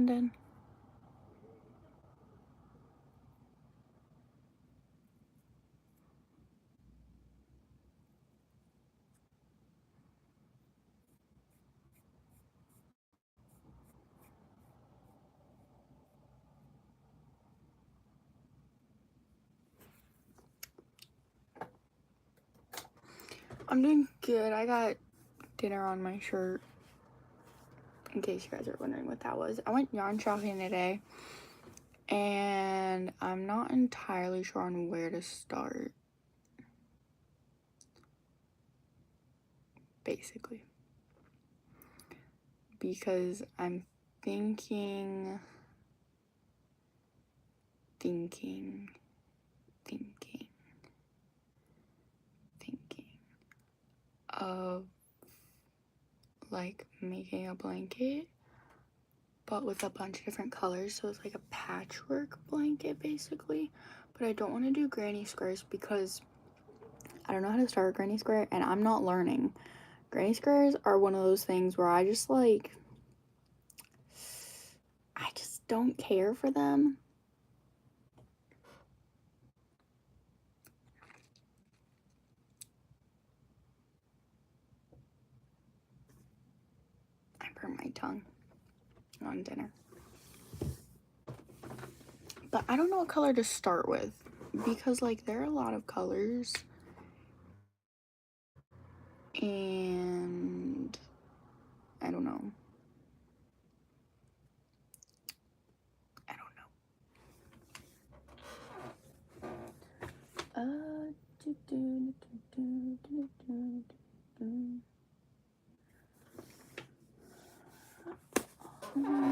Brandon. I'm doing good. I got dinner on my shirt, in case you guys are wondering what that was. I went yarn shopping today, and I'm not entirely sure on where to start, basically, because I'm thinking of like making a blanket, but with a bunch of different colors, so it's like a patchwork blanket basically. But I don't want to do granny squares because I don't know how to start a granny square, and I'm not learning. Granny squares are one of those things where I just don't care for them. I burned my tongue on dinner. But I don't know what color to start with, because like there are a lot of colors, and I don't know.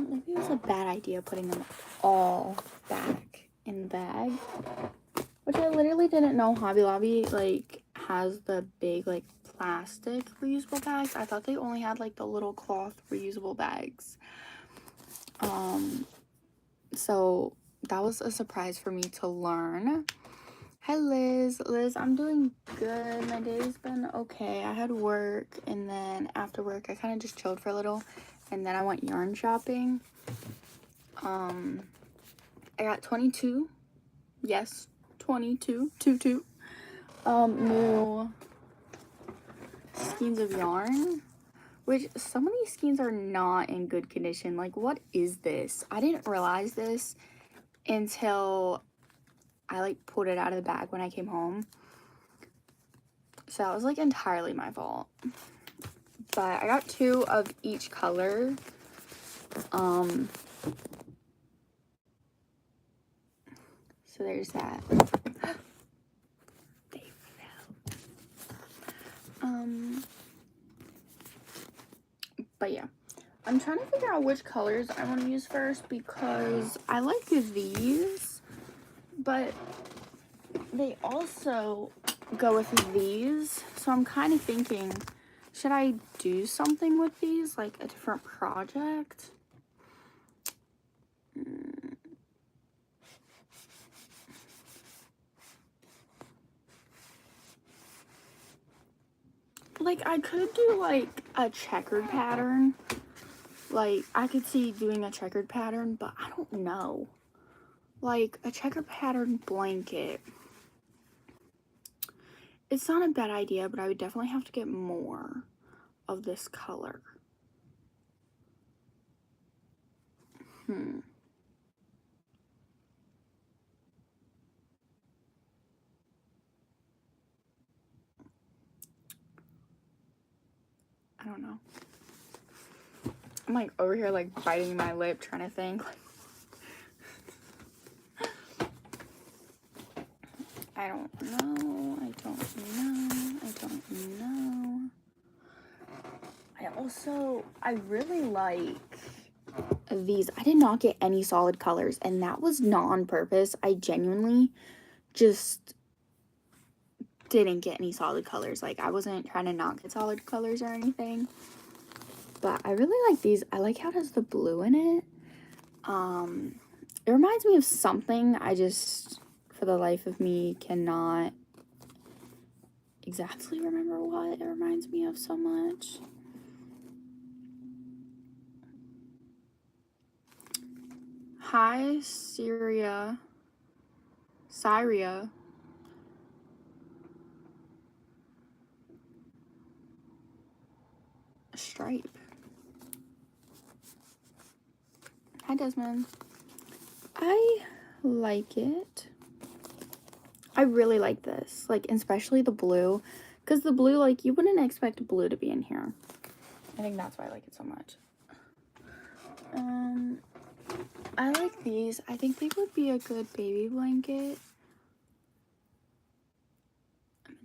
Maybe it was a bad idea putting them all back in the bag, which I literally didn't know Hobby Lobby like has the big like plastic reusable bags. I thought they only had like the little cloth reusable bags. So that was a surprise for me to learn. Hi Liz. I'm doing good. My day's been okay. I had work, and then after work I kind of just chilled for a little, and then I went yarn shopping. I got 22, yes, 22 new skeins of yarn, which some of these skeins are not in good condition. Like, what is this? I didn't realize this until I like pulled it out of the bag when I came home. So that was like entirely my fault. But I got 2 of each color. So there's that. They fell. But yeah, I'm trying to figure out which colors I want to use first, because I like these, but they also go with these. So I'm kind of thinking, should I do something with these, like a different project? Like, I could do like a checkered pattern. Like, I could see doing a checkered pattern, but I don't know. Like, a checkered pattern blanket, it's not a bad idea, but I would definitely have to get more of this color. I don't know. I'm like over here like biting my lip trying to think. I don't know. I really like these. I did not get any solid colors, and that was not on purpose. I genuinely just didn't get any solid colors. Like, I wasn't trying to not get solid colors or anything. But I really like these. I like how it has the blue in it. It reminds me of something. I just, for the life of me, cannot exactly remember what it reminds me of so much. High Syria stripe. Hi, Desmond. I like it. I really like this, like, especially the blue, because the blue, like, you wouldn't expect blue to be in here. I think that's why I like it so much. I like these. I think they would be a good baby blanket.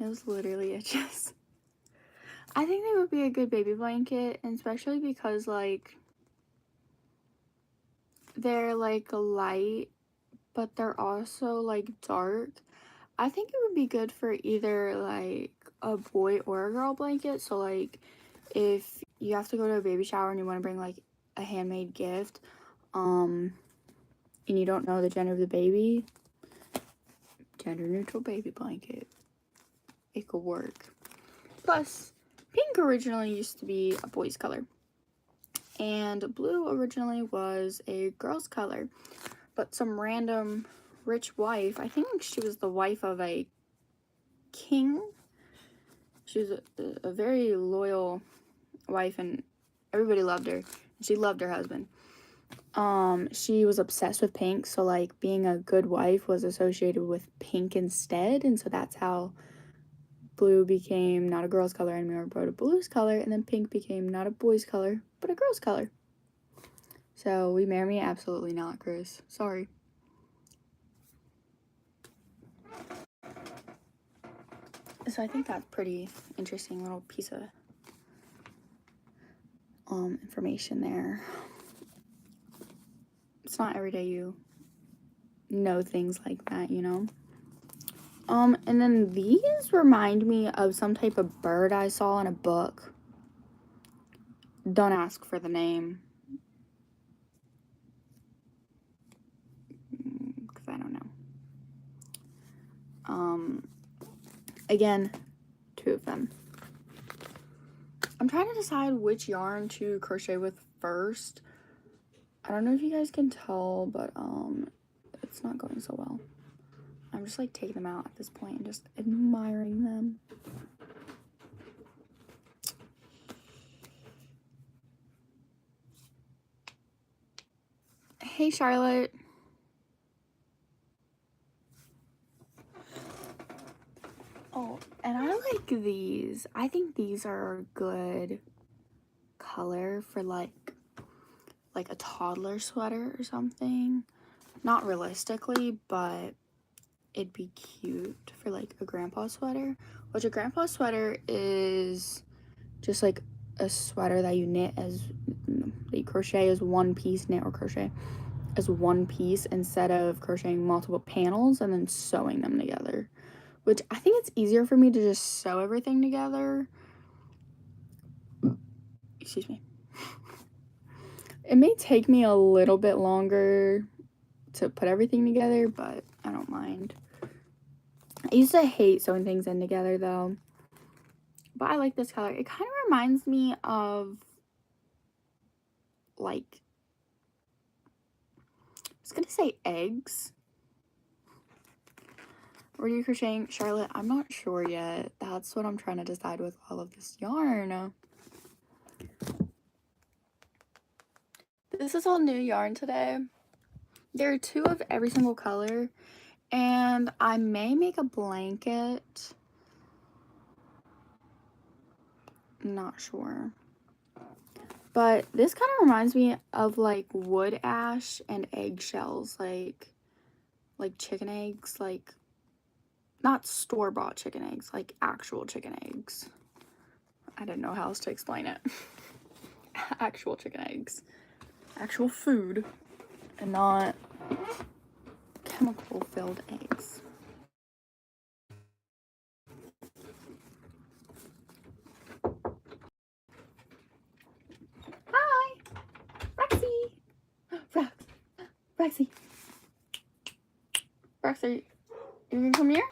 It was literally itches. I think they would be a good baby blanket, and especially because, like, they're, like, light, but they're also, like, dark. I think it would be good for either, like, a boy or a girl blanket. So, like, if you have to go to a baby shower and you want to bring, like, a handmade gift, and you don't know the gender of the baby, gender neutral baby blanket, it could work. Plus, pink originally used to be a boy's color, and blue originally was a girl's color, but some random rich wife, I think she was the wife of a king, she was a very loyal wife and everybody loved her. She loved her husband. She was obsessed with pink, so like being a good wife was associated with pink instead, and so that's how blue became not a girl's color anymore, but a blue's color, and then pink became not a boy's color, but a girl's color. So we marry me? Absolutely not, Chris. Sorry. So I think that's pretty interesting little piece of information there. It's not every day you know things like that, you know? And then these remind me of some type of bird I saw in a book. Don't ask for the name. Because I don't know. Again, 2 of them. I'm trying to decide which yarn to crochet with first. I don't know if you guys can tell, but it's not going so well. I'm just like taking them out at this point and just admiring them. Hey, Charlotte. Oh, and I like these. I think these are a good color for like a toddler sweater or something. Not realistically, but it'd be cute for like a grandpa sweater. Which a grandpa sweater is just like a sweater that you knit as that you crochet as one piece, knit or crochet as one piece instead of crocheting multiple panels and then sewing them together. Which I think it's easier for me to just sew everything together. Excuse me. It may take me a little bit longer to put everything together, but I don't mind. I used to hate sewing things in together though. But I like this color. It kind of reminds me of like, I was gonna say eggs. What are you crocheting, Charlotte? I'm not sure yet. That's what I'm trying to decide with all of this yarn. This is all new yarn today. There are 2 of every single color, and I may make a blanket. Not sure. But this kind of reminds me of like wood ash and eggshells, like chicken eggs, like not store-bought chicken eggs, like actual chicken eggs. I didn't know how else to explain it. Actual chicken eggs. Actual food and not chemical-filled eggs. Hi! Rexy! Rexy! Rex, are you gonna come here?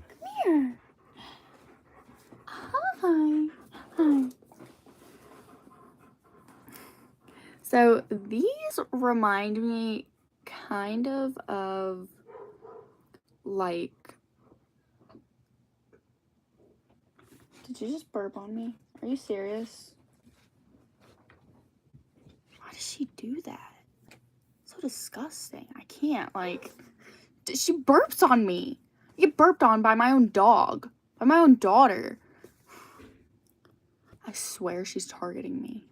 Come here! Hi! Hi! So So these remind me kind of like, did you just burp on me? Are you serious? Why does she do that? So disgusting. I can't, like, she burps on me. I get burped on by my own dog, by my own daughter. I swear she's targeting me.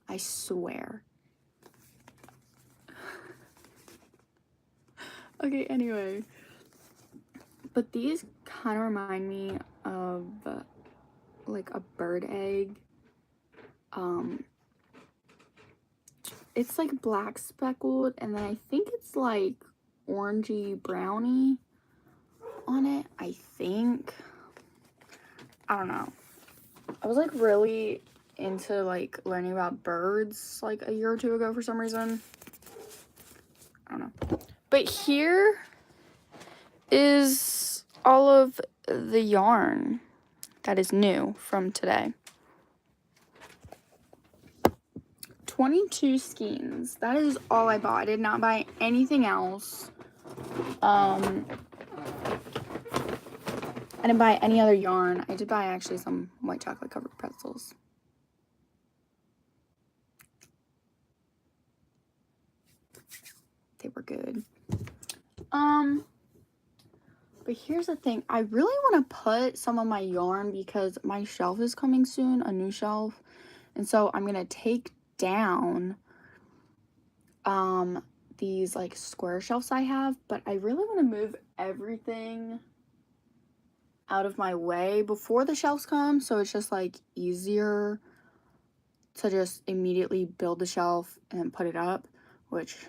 I swear. Okay, anyway. But these kind of remind me of like a bird egg. It's like black speckled, and then I think it's like orangey brownie on it, I think. I don't know. I was like really into like learning about birds like a year or two ago for some reason. I don't know. But here is all of the yarn that is new from today. 22 skeins. That is all I bought. I did not buy anything else. I didn't buy any other yarn. I did buy actually some white chocolate covered pretzels. They were good. But here's the thing. I really want to put some of my yarn because my shelf is coming soon, a new shelf. And so I'm going to take down these like square shelves I have, but I really want to move everything out of my way before the shelves come, so it's just like easier to just immediately build the shelf and then put it up, which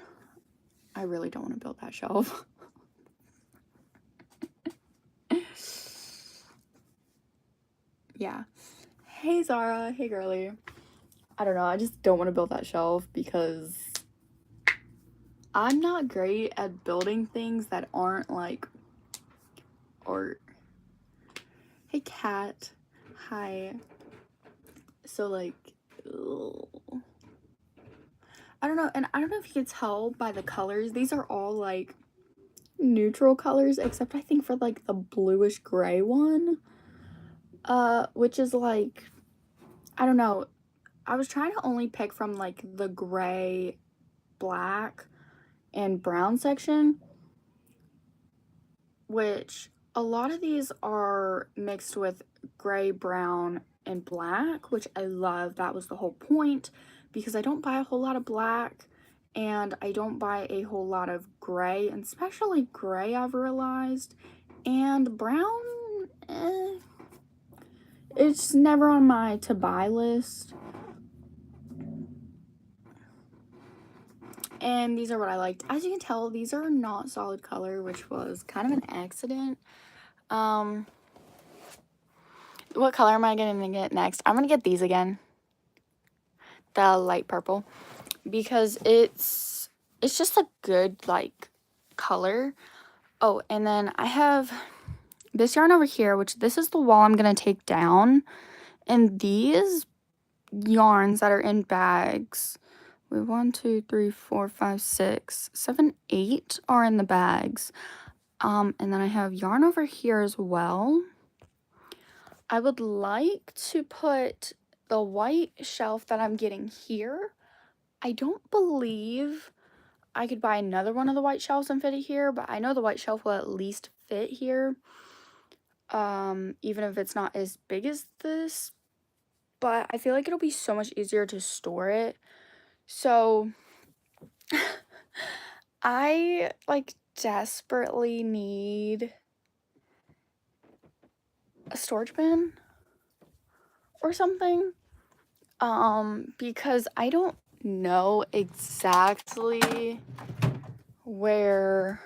I really don't want to build that shelf. Yeah. Hey Zara, hey girly. I don't know, I just don't want to build that shelf because I'm not great at building things that aren't like art. Hey cat. Hi. So like, ugh. I don't know, and I don't know if you can tell by the colors. These are all like neutral colors, except I think for like the bluish gray one, which is like, I don't know. I was trying to only pick from like the gray, black, and brown section, which a lot of these are mixed with gray, brown, and black, which I love. That was the whole point, because I don't buy a whole lot of black and I don't buy a whole lot of gray, and especially gray I've realized, and brown, it's never on my to buy list. And these are what I liked. As you can tell, these are not solid color, which was kind of an accident. What color am I gonna get next? I'm gonna get these again, the light purple, because it's just a good like color. Oh, and then I have this yarn over here, which this is the wall I'm gonna take down, and these yarns that are in bags, we 1 2 3 4 5 6 7 8 are in the bags. And then I have yarn over here as well. I would like to put the white shelf that I'm getting here. I don't believe I could buy another one of the white shelves and fit it here, but I know the white shelf will at least fit here. Even if it's not as big as this, but I feel like it'll be so much easier to store it. So I like desperately need a storage bin or something, because I don't know exactly where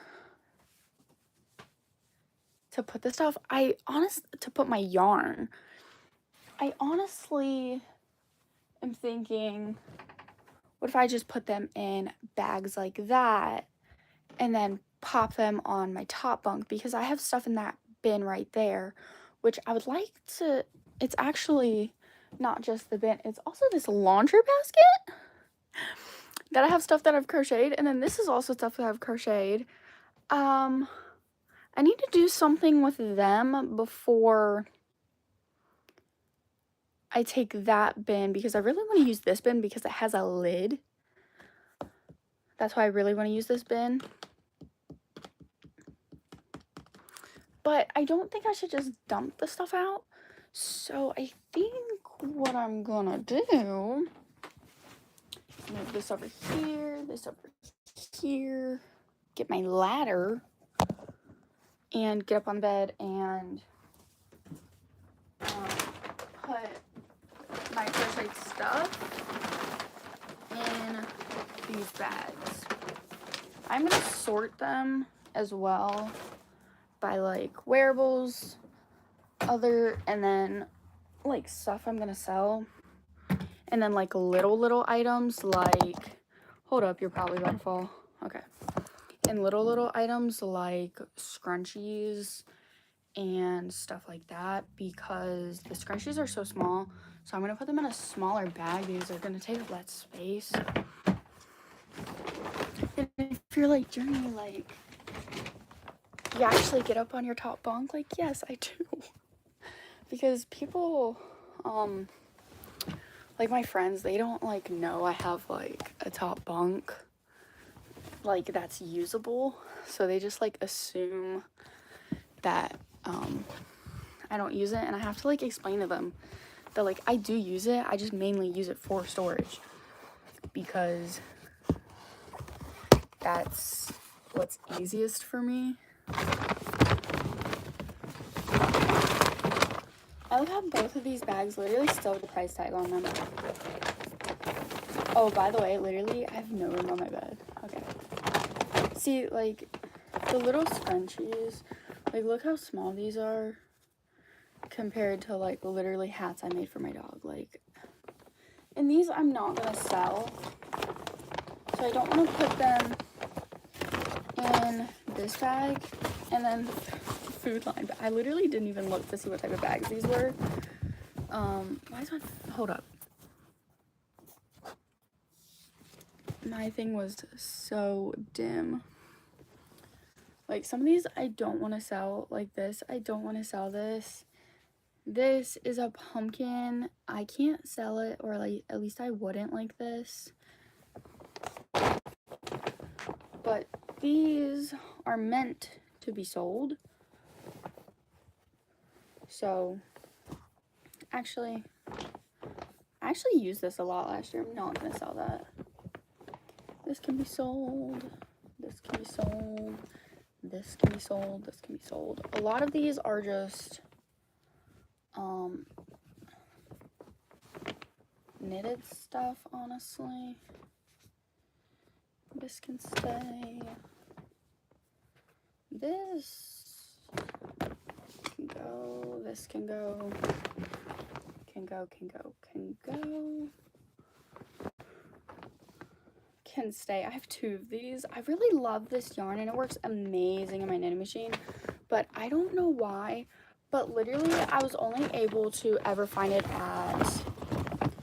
to put this stuff. To put my yarn, I honestly am thinking, what if I just put them in bags like that and then pop them on my top bunk, because I have stuff in that bin right there, which I would like to, it's actually not just the bin, it's also this laundry basket. that I have stuff that I've crocheted, and then this is also stuff that I've crocheted. I need to do something with them before I take that bin, because I really want to use this bin because it has a lid. That's why I really want to use this bin. But I don't think I should just dump the stuff out. So I think what I'm gonna do, move this over here, get my ladder, and get up on the bed and put my crocheted stuff in these bags. I'm gonna sort them as well by like wearables, and then like stuff I'm gonna sell, and then like little items like, hold up, you're probably about to fall. Okay. And little items like scrunchies and stuff like that, because the scrunchies are so small. So I'm gonna put them in a smaller bag because they're gonna take up less space. And if you're like, Journey, like, you actually get up on your top bunk? Like, yes, I do. Because people, like my friends, they don't like know I have like a top bunk, like that's usable. So they just like assume that I don't use it, and I have to like explain to them that like I do use it, I just mainly use it for storage, because that's what's easiest for me. I love how both of these bags literally still have the price tag on them. Oh, by the way, literally I have no room on my bed. Okay. See, like the little scrunchies, like look how small these are compared to like literally hats I made for my dog. Like, and these I'm not gonna sell, so I don't want to put them in this bag. And then food line, but I literally didn't even look to see what type of bags these were. Why is hold up, my thing was so dim. Like some of these I don't want to sell, like this, I don't want to sell this. This is a pumpkin. I can't sell it, or like at least I wouldn't like this. But these are meant to be sold. So actually, I actually used this a lot last year. I'm not gonna sell that. This can be sold. This can be sold. This can be sold. This can be sold. A lot of these are just knitted stuff, honestly. This can stay. This can go. This can go. Can go, can go, can go. Can stay. I have 2 of these. I really love this yarn and it works amazing in my knitting machine, but I don't know why, but literally I was only able to ever find it at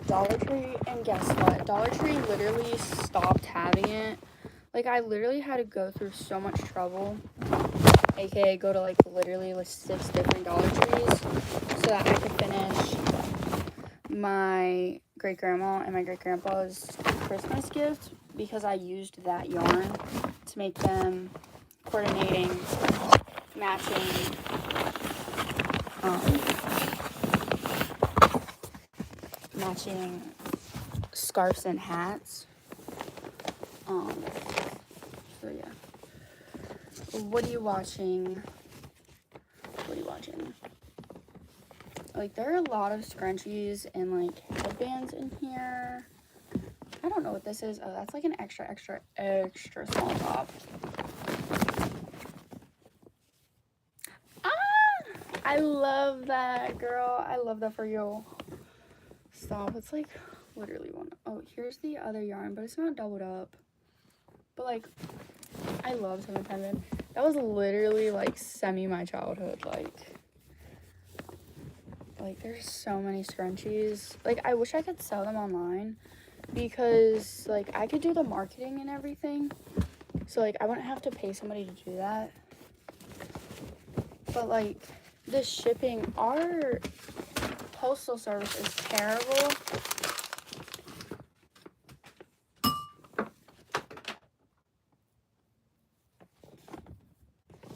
Dollar Tree, and guess what? Dollar Tree literally stopped having it. Like I literally had to go through so much trouble, aka go to like literally like 6 different Dollar Trees so that I could finish my great grandma and my great grandpa's Christmas gift, because I used that yarn to make them coordinating, matching, matching scarves and hats. So yeah. What are you watching? What are you watching? Like there are a lot of scrunchies and like headbands in here. I don't know what this is. Oh, that's like an extra small top. I love that, girl. I love that for you. Stop. It's like literally one. Oh, here's the other yarn, but it's not doubled up. But like, I love Tim and Tendon. That was literally like semi my childhood. Like there's so many scrunchies. Like I wish I could sell them online, because, like, I could do the marketing and everything. So, like, I wouldn't have to pay somebody to do that. But, like, the shipping, our postal service is terrible.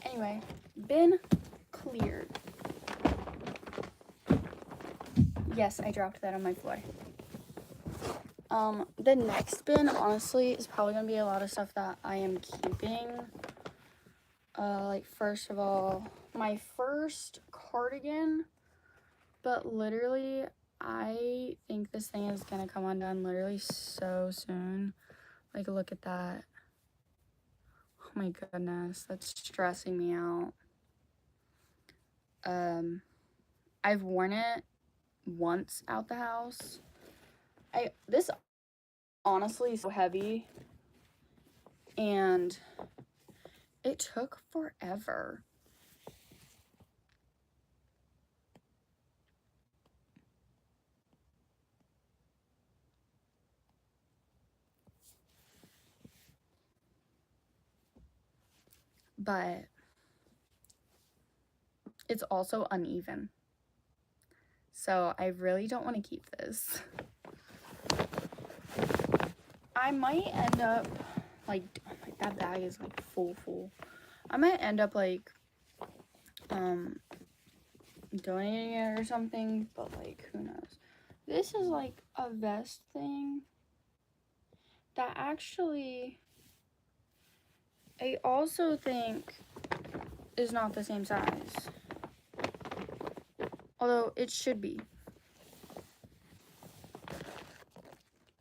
Anyway, bin cleared. Yes, I dropped that on my floor. The next bin, honestly, is probably gonna be a lot of stuff that I am keeping. Like, first of all, my first cardigan, but literally, I think this thing is gonna come undone literally so soon. Like, look at that. Oh my goodness, that's stressing me out. I've worn it once out the house. This honestly is so heavy, and it took forever. But it's also uneven. So I really don't want to keep this. I might end up, like, that bag is, like, full. I might end up, like, donating it or something, but, like, who knows. This is, like, a vest thing that actually, I also think is not the same size. Although it should be.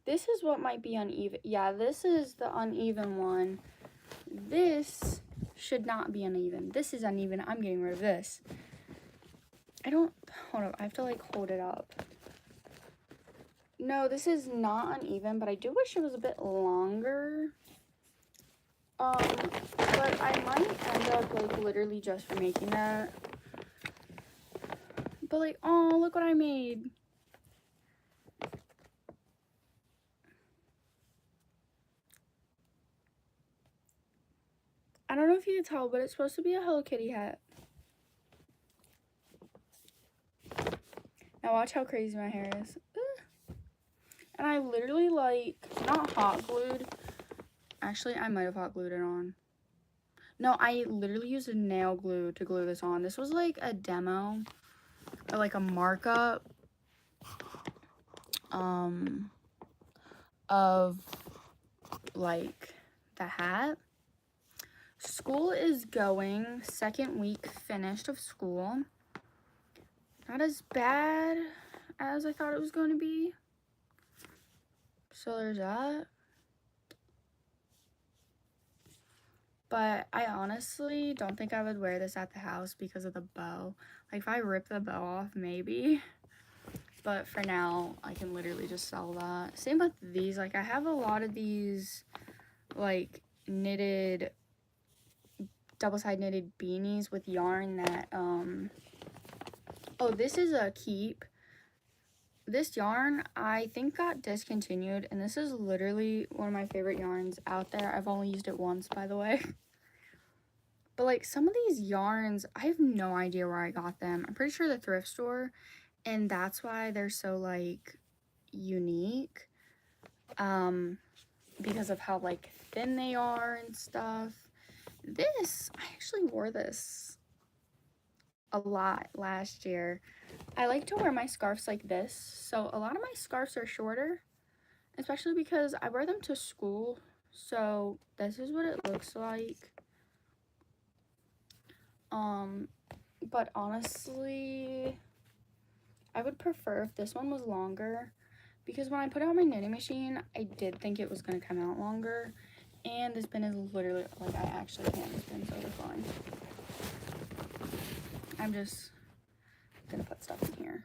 This is what might be uneven. Yeah, this is the uneven one. This should not be uneven. This is uneven. I'm getting rid of this. Hold up. I have to, like, hold it up. No, this is not uneven, but I do wish it was a bit longer. But I might end up, like, literally just for making that. But, like, oh, look what I made. I don't know if you can tell, but it's supposed to be a Hello Kitty hat. Now watch how crazy my hair is. And I literally, like, not hot glued. Actually, I might have hot glued it on. No, I literally used a nail glue to glue this on. This was, like, a demo, or, like, a markup, of, like, the hat. School is going. Second week finished of school. Not as bad as I thought it was going to be. So there's that. But I honestly don't think I would wear this at the house because of the bow. Like, if I rip the bow off, maybe. But for now, I can literally just sell that. Same with these. Like, I have a lot of these, like, knitted, double-side knitted beanies with yarn that, oh, this is a keep. This yarn, I think, got discontinued, and this is literally one of my favorite yarns out there. I've only used it once, by the way. But, like, some of these yarns, I have no idea where I got them. I'm pretty sure the thrift store, and that's why they're so, like, unique. Because of how, like, thin they are and stuff. This, I actually wore this a lot last year. I like to wear my scarves like this, so a lot of my scarves are shorter, especially because I wear them to school. So this is what it looks like. But honestly, I would prefer if this one was longer, because when I put it on my knitting machine, I did think it was going to come out longer. And this bin is literally, like, I actually can't. This bin's overflowing. I'm just gonna put stuff in here.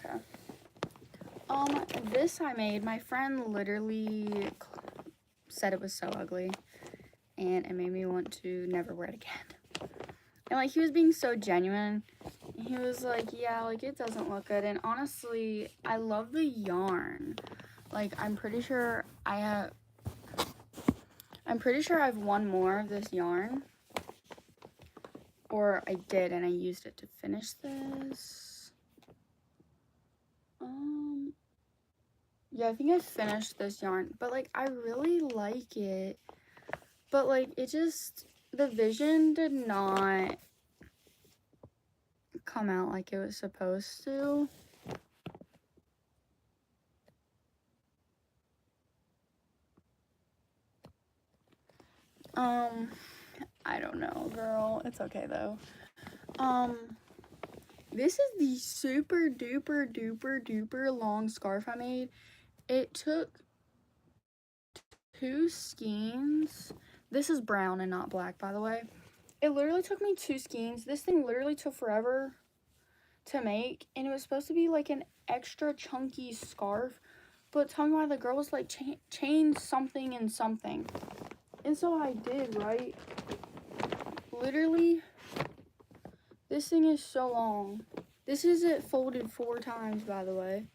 Okay. This I made. My friend literally said it was so ugly, and it made me want to never wear it again. And, like, he was being so genuine. he was like, yeah, like, it doesn't look good. And honestly, I love the yarn. Like, I'm pretty sure I have one more of this yarn. Or I did, and I used it to finish this. Yeah, I think I finished this yarn. But, like, I really like it. But, like, it just, the vision did not come out like it was supposed to. I don't know, girl. It's okay, though. This is the super duper duper duper long scarf I made. It took 2 skeins. This is brown and not black, by the way. It literally took me 2 skeins. This thing literally took forever to make, and it was supposed to be like an extra chunky scarf, but tell me why the girl was like chain something and something. And so I did, right? Literally, this thing is so long. This is it folded 4 times, by the way.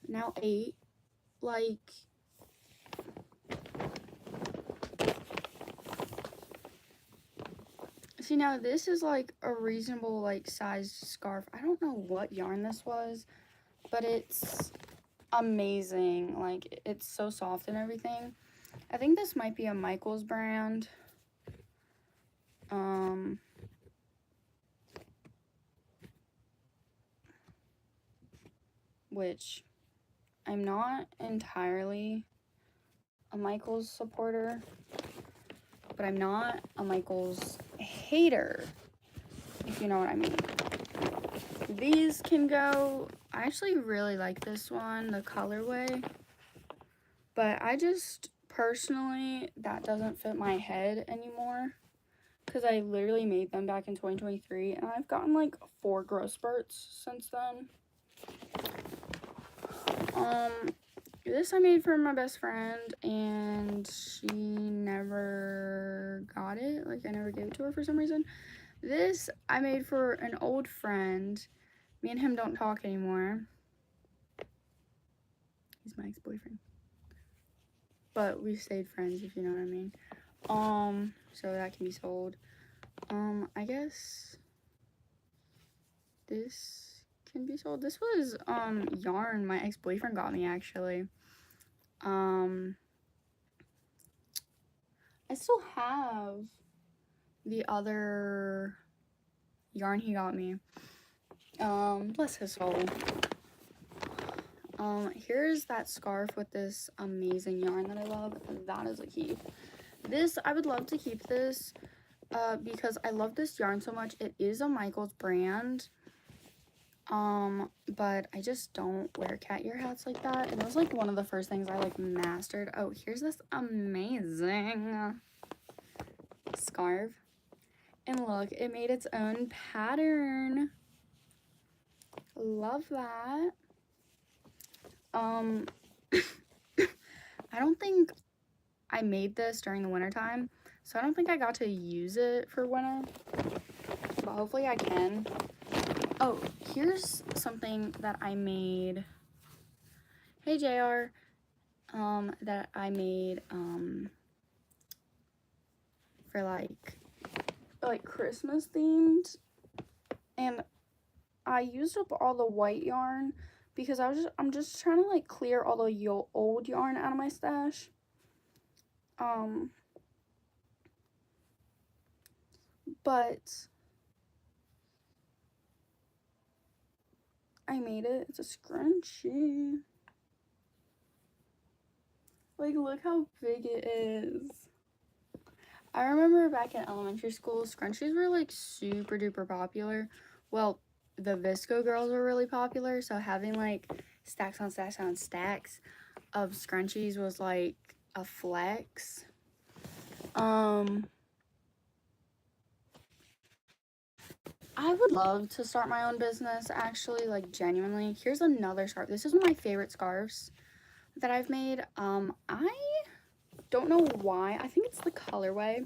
Now 8. Like, see, now this is like a reasonable like sized scarf. I don't know what yarn this was, but it's amazing. Like, it's so soft and everything. I think this might be a Michaels brand. Which I'm not entirely a Michaels supporter, but I'm not a Michaels hater, if you know what I mean. These can go, I actually really like this one, the colorway, but I just personally, that doesn't fit my head anymore, because I literally made them back in 2023, and I've gotten like 4 growth spurts since then. This I made for my best friend, and she never got it. Like, I never gave it to her for some reason. This I made for an old friend. Me and him don't talk anymore. He's my ex-boyfriend. But we stayed friends, if you know what I mean. So that can be sold. I guess this can be sold. This was, yarn my ex-boyfriend got me, actually. I still have the other yarn he got me. Bless his soul. Here's that scarf with this amazing yarn that I love. That is a keep. This, I would love to keep this, because I love this yarn so much. It is a Michaels brand. But I just don't wear cat ear hats like that. And it was like one of the first things I like mastered. Oh, here's this amazing scarf. And look, it made its own pattern. Love that. I don't think I made this during the winter time, so I don't think I got to use it for winter, but hopefully I can. Oh, here's something that I made. Hey, JR. That I made, for like Christmas themed, and I used up all the white yarn because I'm just trying to like clear all the old yarn out of my stash. But I made it. It's a scrunchie. Like, look how big it is. I remember back in elementary school, scrunchies were like super duper popular. Well, the Visco girls were really popular, so having like stacks on stacks on stacks of scrunchies was like a flex. I would love to start my own business, actually, like, genuinely. Here's another scarf. This is one of my favorite scarves that I've made. I don't know why. I think it's the colorway,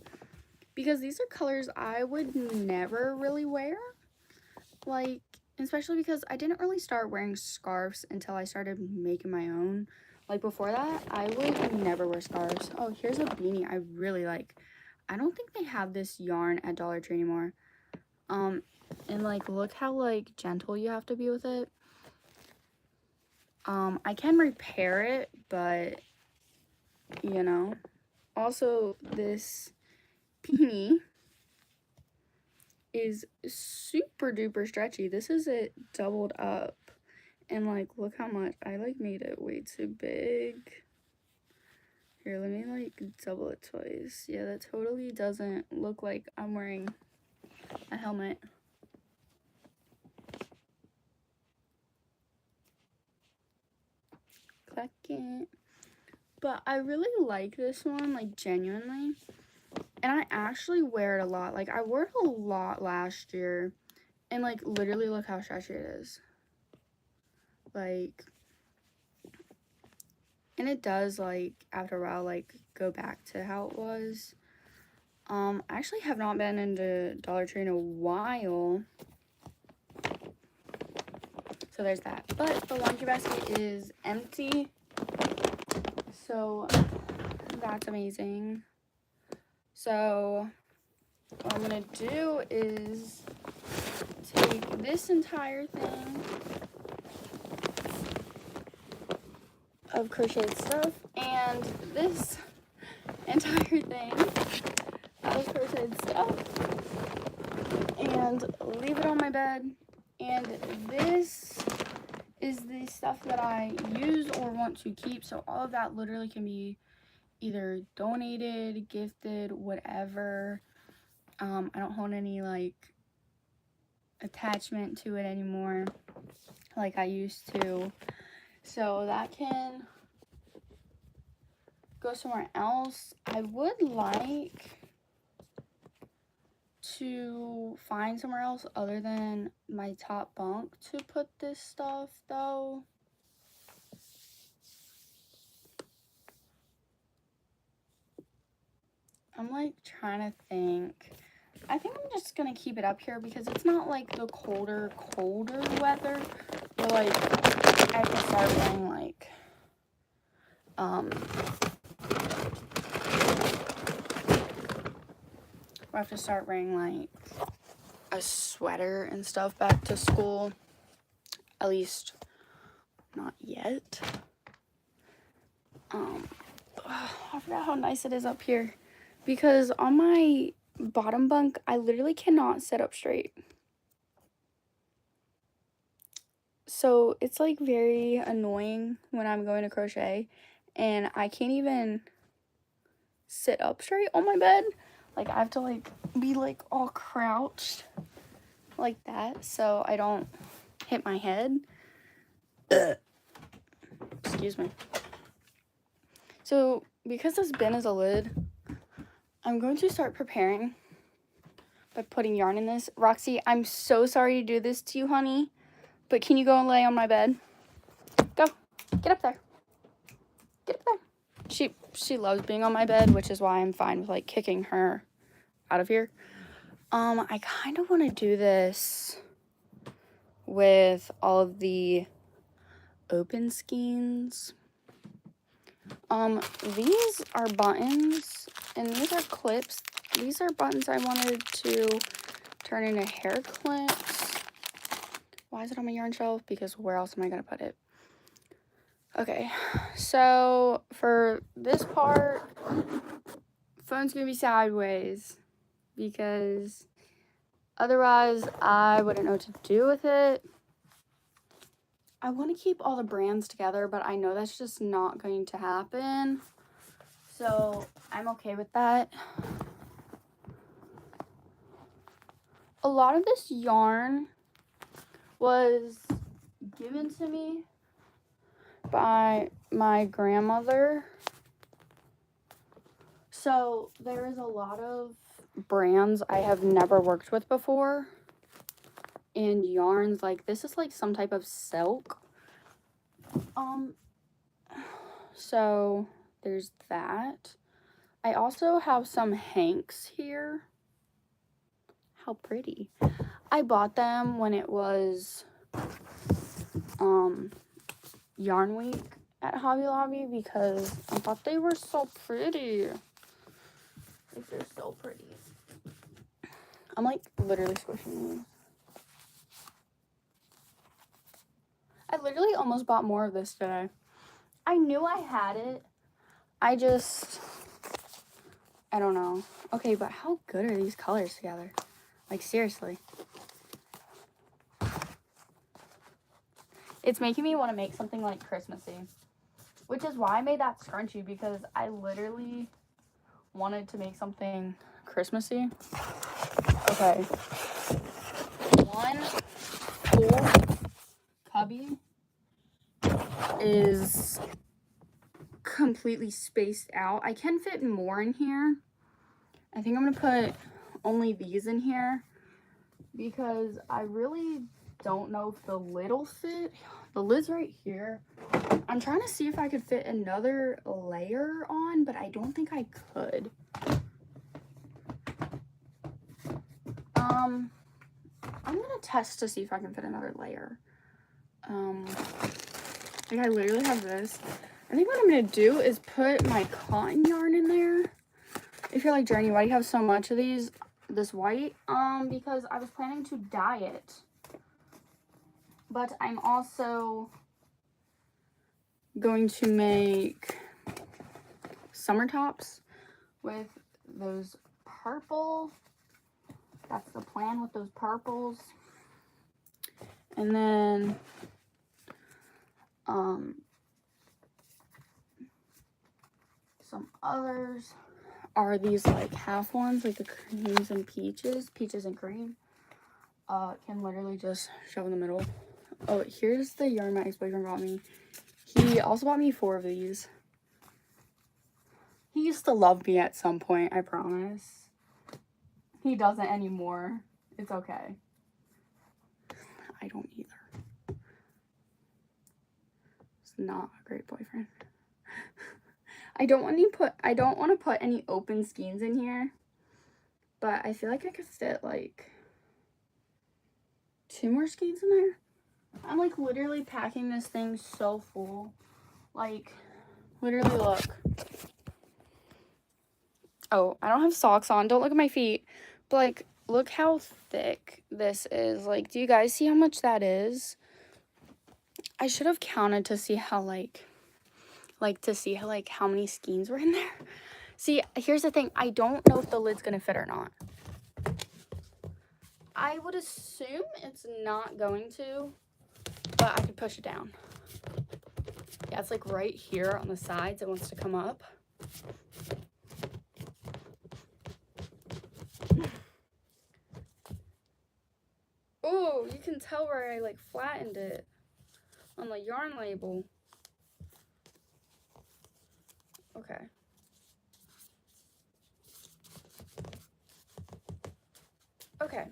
because these are colors I would never really wear. like, especially because I didn't really start wearing scarves until I started making my own. Like, before that, I would never wear scarves. Oh, here's a beanie I really like. I don't think they have this yarn at Dollar Tree anymore. And, like, look how, like, gentle you have to be with it. I can repair it, but, you know. Also, this beanie is super duper stretchy. This is it doubled up. And, like, look how much. I, like, made it way too big. Here, let me, like, double it twice. Yeah, that totally doesn't look like I'm wearing a helmet. Second. But I really like this one, like, genuinely. And I actually wear it a lot. Like, I wore it a lot last year. And, like, literally look how stretchy it is. Like, and it does, like, after a while, like, go back to how it was. I actually have not been into Dollar Tree in a while. So there's that. But the laundry basket is empty. So that's amazing. So what I'm going to do is take this entire thing of crocheted stuff and this entire thing of crocheted stuff and leave it on my bed. And this is the stuff that I use or want to keep. So all of that literally can be either donated, gifted, whatever. I don't hold any, like, attachment to it anymore like I used to. So that can go somewhere else. I would like to find somewhere else other than my top bunk to put this stuff, though. I'm, like, trying to think. I think I'm just gonna keep it up here because it's not, like, the colder weather. But, like, I have to start wearing, like, I have to start wearing, like, a sweater and stuff back to school. At least, not yet. I forgot how nice it is up here. Because on my bottom bunk, I literally cannot sit up straight. So it's, like, very annoying when I'm going to crochet. And I can't even sit up straight on my bed. Like, I have to, like, be, like, all crouched like that so I don't hit my head. Excuse me. So, because this bin is a lid, I'm going to start preparing by putting yarn in this. Roxy, I'm so sorry to do this to you, honey, but can you go and lay on my bed? Go. Get up there. Get up there. She loves being on my bed, which is why I'm fine with, like, kicking her out of here. I kind of want to do this with all of the open skeins. These are buttons, and these are clips. These are buttons I wanted to turn into hair clips. Why is it on my yarn shelf? Because where else am I going to put it? Okay, so for this part, phone's going to be sideways because otherwise I wouldn't know what to do with it. I want to keep all the brands together, but I know that's just not going to happen. So I'm okay with that. A lot of this yarn was given to me by my grandmother. So there is a lot of brands I have never worked with before. And yarns, like, this is like some type of silk. So there's that. I also have some hanks here. How pretty. I bought them when it was Yarn Week at Hobby Lobby because I thought they were so pretty. Like, they're so pretty. I'm like literally squishing these. I literally almost bought more of this today. I knew I had it. I don't know. Okay, but how good are these colors together? Like, seriously. It's making me want to make something like Christmassy. Which is why I made that scrunchie, because I literally wanted to make something Christmassy. Okay. One full cubby is completely spaced out. I can fit more in here. I think I'm going to put only these in here because I really don't know if the lid will fit. The lid's right here. I'm trying to see if I could fit another layer on, but I don't think I could. I'm gonna test to see if I can fit another layer. Like, I literally have this. I think what I'm gonna do is put my cotton yarn in there. If you're like, Journey, why do you have so much of this white? Because I was planning to dye it. But I'm also going to make summer tops with those purple. That's the plan with those purples. And then some others are these like half ones, like the creams and peaches and cream. Can literally just shove in the middle. Oh, here's the yarn my ex-boyfriend bought me. He also bought me 4 of these. He used to love me at some point, I promise. He doesn't anymore. It's okay. I don't either. It's not a great boyfriend. I don't want to put any open skeins in here. But I feel like I could fit like 2 more skeins in there. I'm like literally packing this thing so full. Like, literally, look. Oh, I don't have socks on. Don't look at my feet. But like, look how thick this is. Like, do you guys see how much that is? I should have counted to see how how many skeins were in there. See, here's the thing. I don't know if the lid's gonna fit or not. I would assume it's not going to, but I could push it down. Yeah, it's like right here on the sides. It wants to come up. Oh, you can tell where I like flattened it on the yarn label. Okay. Okay.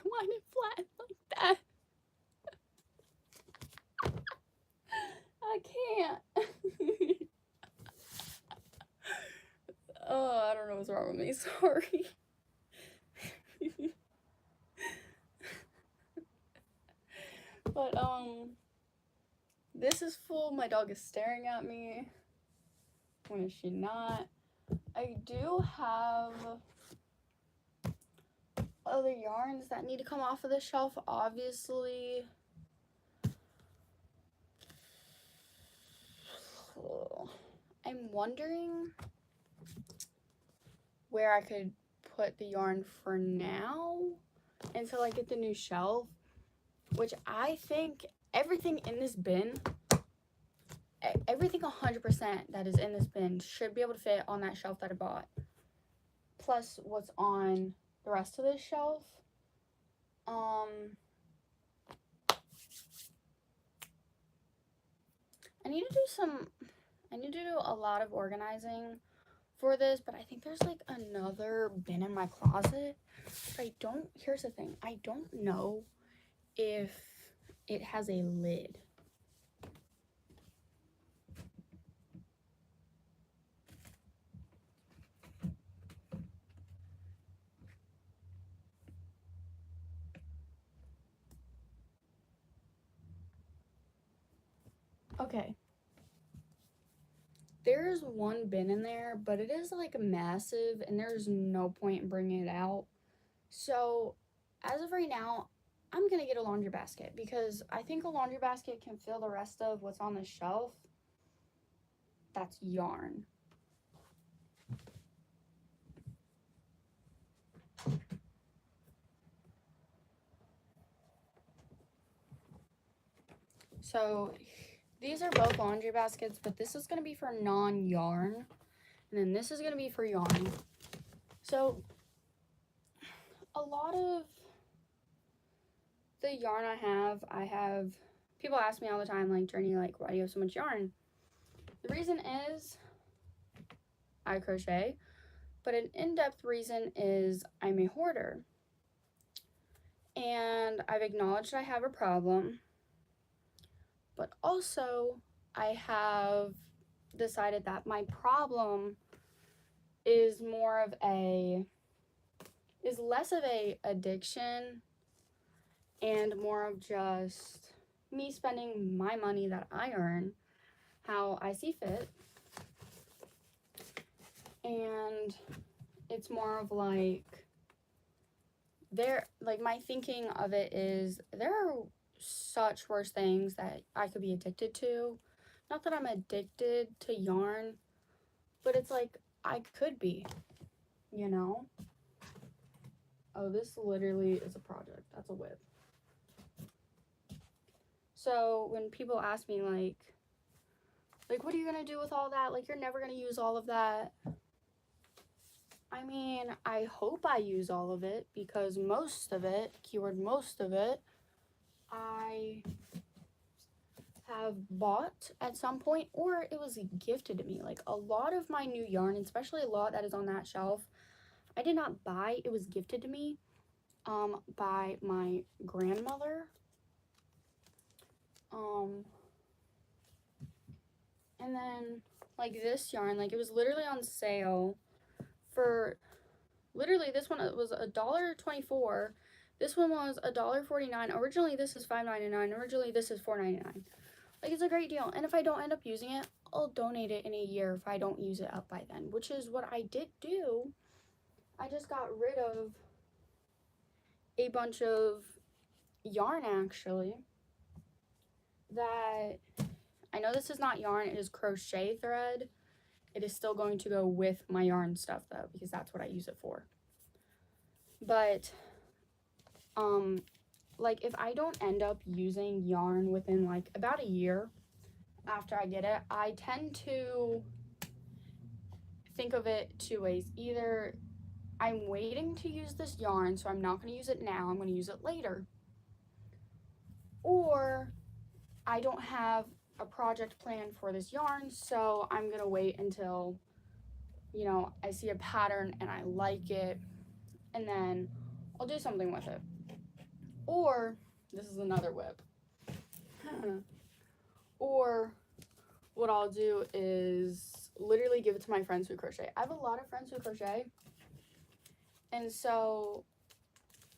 Why did it flatten like that? I can't. Oh, I don't know what's wrong with me. Sorry. But, this is full. My dog is staring at me. When is she not? I do have other yarns that need to come off of the shelf, obviously. I'm wondering where I could put the yarn for now until I get the new shelf, which I think everything in this bin, everything 100% that is in this bin should be able to fit on that shelf that I bought, plus what's on the rest of this shelf. I need to do a lot of organizing for this, but I think there's like another bin in my closet. But here's the thing, I don't know if it has a lid. Okay. There's one bin in there, but it is like massive and there's no point in bringing it out. So, as of right now, I'm gonna get a laundry basket because I think a laundry basket can fill the rest of what's on the shelf. That's yarn. So, these are both laundry baskets, but this is gonna be for non-yarn, and then this is gonna be for yarn. So, a lot of the yarn I have people ask me all the time, like, Journey, like, why do you have so much yarn? The reason is I crochet, but an in-depth reason is I'm a hoarder. And I've acknowledged I have a problem, but also I have decided that my problem is less of a addiction and more of just me spending my money that I earn how I see fit. And it's more of like my thinking of it is there are such worse things that I could be addicted to. Not that I'm addicted to yarn, but it's like I could be, you know? Oh, this literally is a project. That's a whip. So when people ask me like what are you gonna do with all that? Like, you're never gonna use all of that. I mean, I hope I use all of it because most of it, keyword most of it, I have bought at some point or it was gifted to me. Like, a lot of my new yarn, especially a lot that is on that shelf, I did not buy. It was gifted to me by my grandmother. And then like this yarn, like it was literally on sale for literally this one was $1.24. This one was $1.49. Originally this is $5.99. Originally this is $4.99. Like, it's a great deal. And if I don't end up using it, I'll donate it in a year if I don't use it up by then, which is what I did do. I just got rid of a bunch of yarn actually that I know this is not yarn, it is crochet thread. It is still going to go with my yarn stuff though, because that's what I use it for. But like if I don't end up using yarn within like about a year after I get it, I tend to think of it two ways. Either I'm waiting to use this yarn, so I'm not going to use it now, I'm going to use it later. Or I don't have a project plan for this yarn, so I'm going to wait until, you know, I see a pattern and I like it, and then I'll do something with it. Or, this is another whip. Or what I'll do is literally give it to my friends who crochet. I have a lot of friends who crochet, and so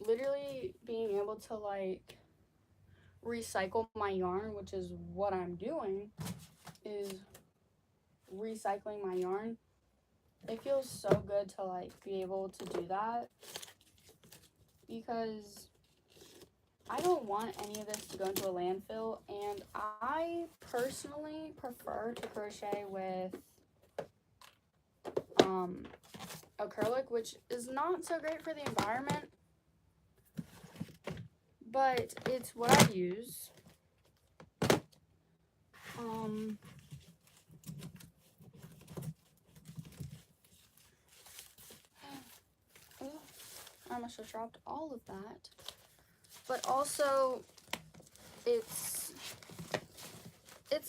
literally being able to like recycle my yarn, which is what I'm doing, is recycling my yarn. It feels so good to like be able to do that because I don't want any of this to go into a landfill, and I personally prefer to crochet with acrylic, which is not so great for the environment, but it's what I use. I must have dropped all of that. But also, it's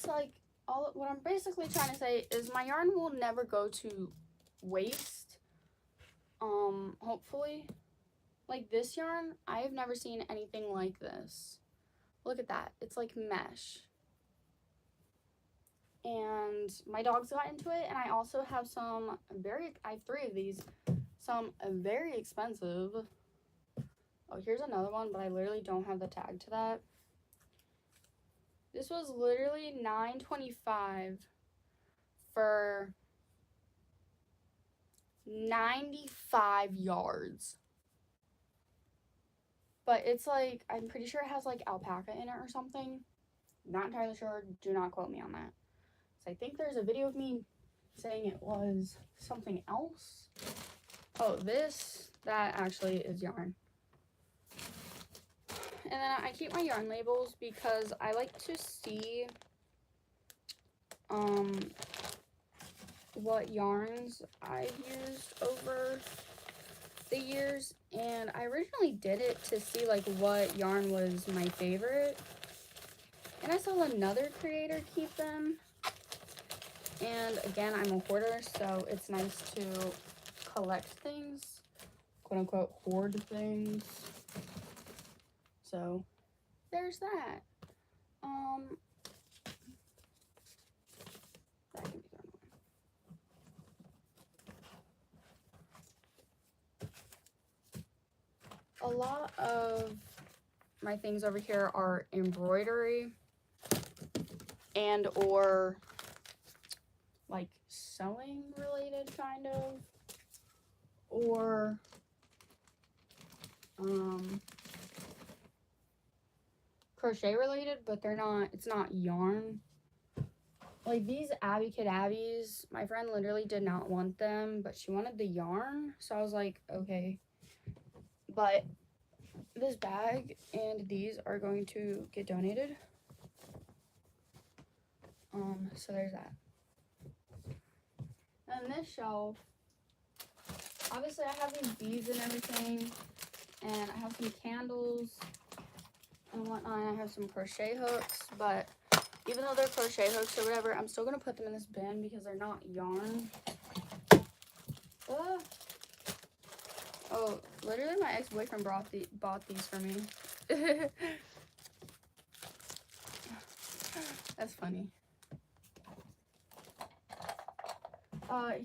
like what I'm basically trying to say is my yarn will never go to waste. Hopefully. Like this yarn, I have never seen anything like this. Look at that. It's like mesh. And my dogs got into it, and I also have I have 3 of these, some very expensive. Oh, here's another one, but I literally don't have the tag to that. This was literally $9.25 for 95 yards. But it's like, I'm pretty sure it has like alpaca in it or something. Not entirely sure. Do not quote me on that. So I think there's a video of me saying it was something else. Oh, that actually is yarn. And then I keep my yarn labels because I like to see what yarns I've used over the years, and I originally did it to see like what yarn was my favorite, and I saw another creator keep them, and again, I'm a hoarder, so it's nice to collect things, quote unquote hoard things. So there's that. That can be done. A lot of my things over here are embroidery and or like sewing related, kind of, or crochet related, but they're not, it's not yarn. Like these Abby Kid Abbies, my friend literally did not want them, but she wanted the yarn, so I was like, okay. But this bag and these are going to get donated. So there's that. And this shelf, obviously I have these beads and everything, and I have some candles and whatnot. I have some crochet hooks, but even though they're crochet hooks or whatever, I'm still gonna put them in this bin because they're not yarn. Oh, literally my ex-boyfriend bought these for me. That's funny.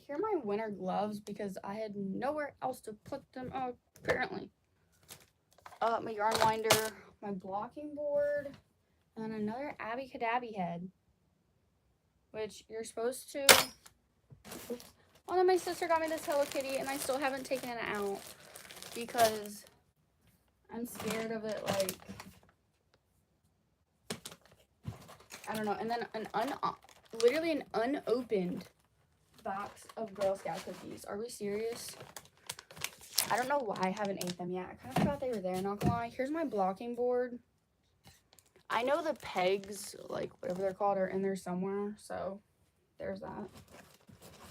Here are my winter gloves because I had nowhere else to put them, apparently. My yarn winder, my blocking board, and another Abby Cadabby head, which you're supposed to. Oops. Oh no, my sister got me this Hello Kitty, and I still haven't taken it out because I'm scared of it, like, I don't know. And then literally an unopened box of Girl Scout cookies. Are we serious? I don't know why I haven't ate them yet. I kind of forgot they were there, not gonna lie. Here's my blocking board. I know the pegs, like whatever they're called, are in there somewhere, so there's that.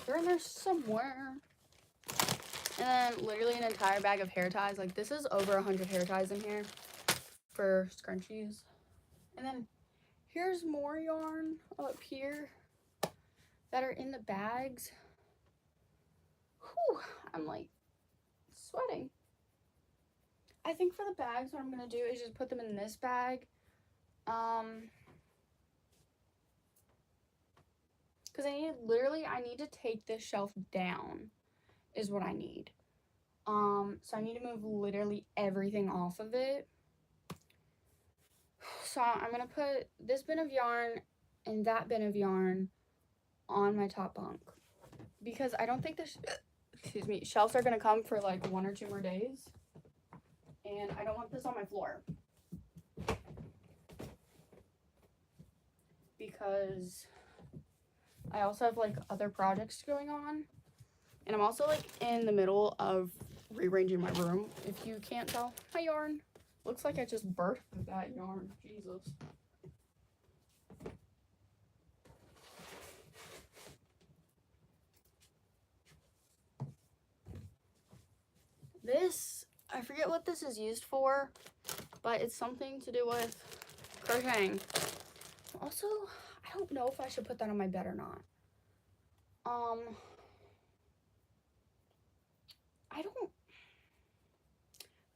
They're in there somewhere. And then literally an entire bag of hair ties. Like, this is over 100 hair ties in here for scrunchies. And then here's more yarn up here that are in the bags. Whew, I'm like sweating. I think for the bags, what I'm gonna do is just put them in this bag. Because I need to take this shelf down is what I need. So I need to move literally everything off of it. So I'm gonna put this bin of yarn and that bin of yarn on my top bunk because I don't think this, shelves are gonna come for like 1 or 2 more days, and I don't want this on my floor because I also have like other projects going on, and I'm also like in the middle of rearranging my room. If you can't tell, my yarn looks like I just birthed that yarn. Jesus. This, I forget what this is used for, but it's something to do with crocheting. Also, I don't know if I should put that on my bed or not. I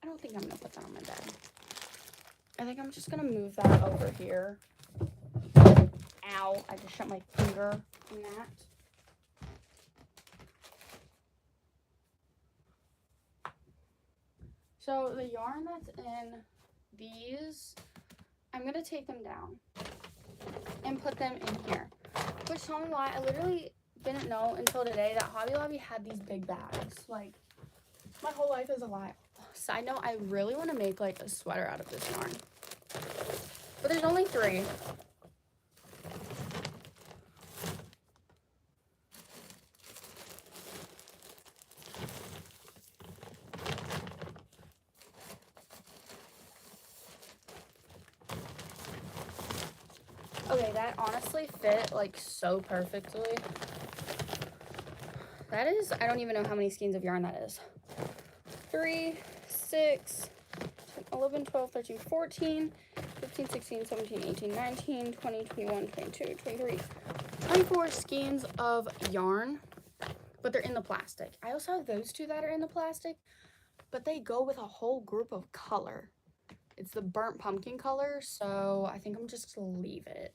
don't think I'm gonna put that on my bed. I think I'm just gonna move that over here. Ow, I just shut my finger in that. So the yarn that's in these, I'm gonna take them down and put them in here. Which, tell me why, I literally didn't know until today that Hobby Lobby had these big bags. Like, my whole life is a lie. Side note, I really want to make like a sweater out of this yarn. But there's only 3. Okay, that honestly fit like so perfectly. That is, I don't even know how many skeins of yarn that is. 3, 6, 11, 12, 13, 14, 15, 16, 17, 18, 19, 20, 21, 22, 23, 24 skeins of yarn, but they're in the plastic. I also have those 2 that are in the plastic, but they go with a whole group of color. It's the burnt pumpkin color, so I think I'm just gonna leave it.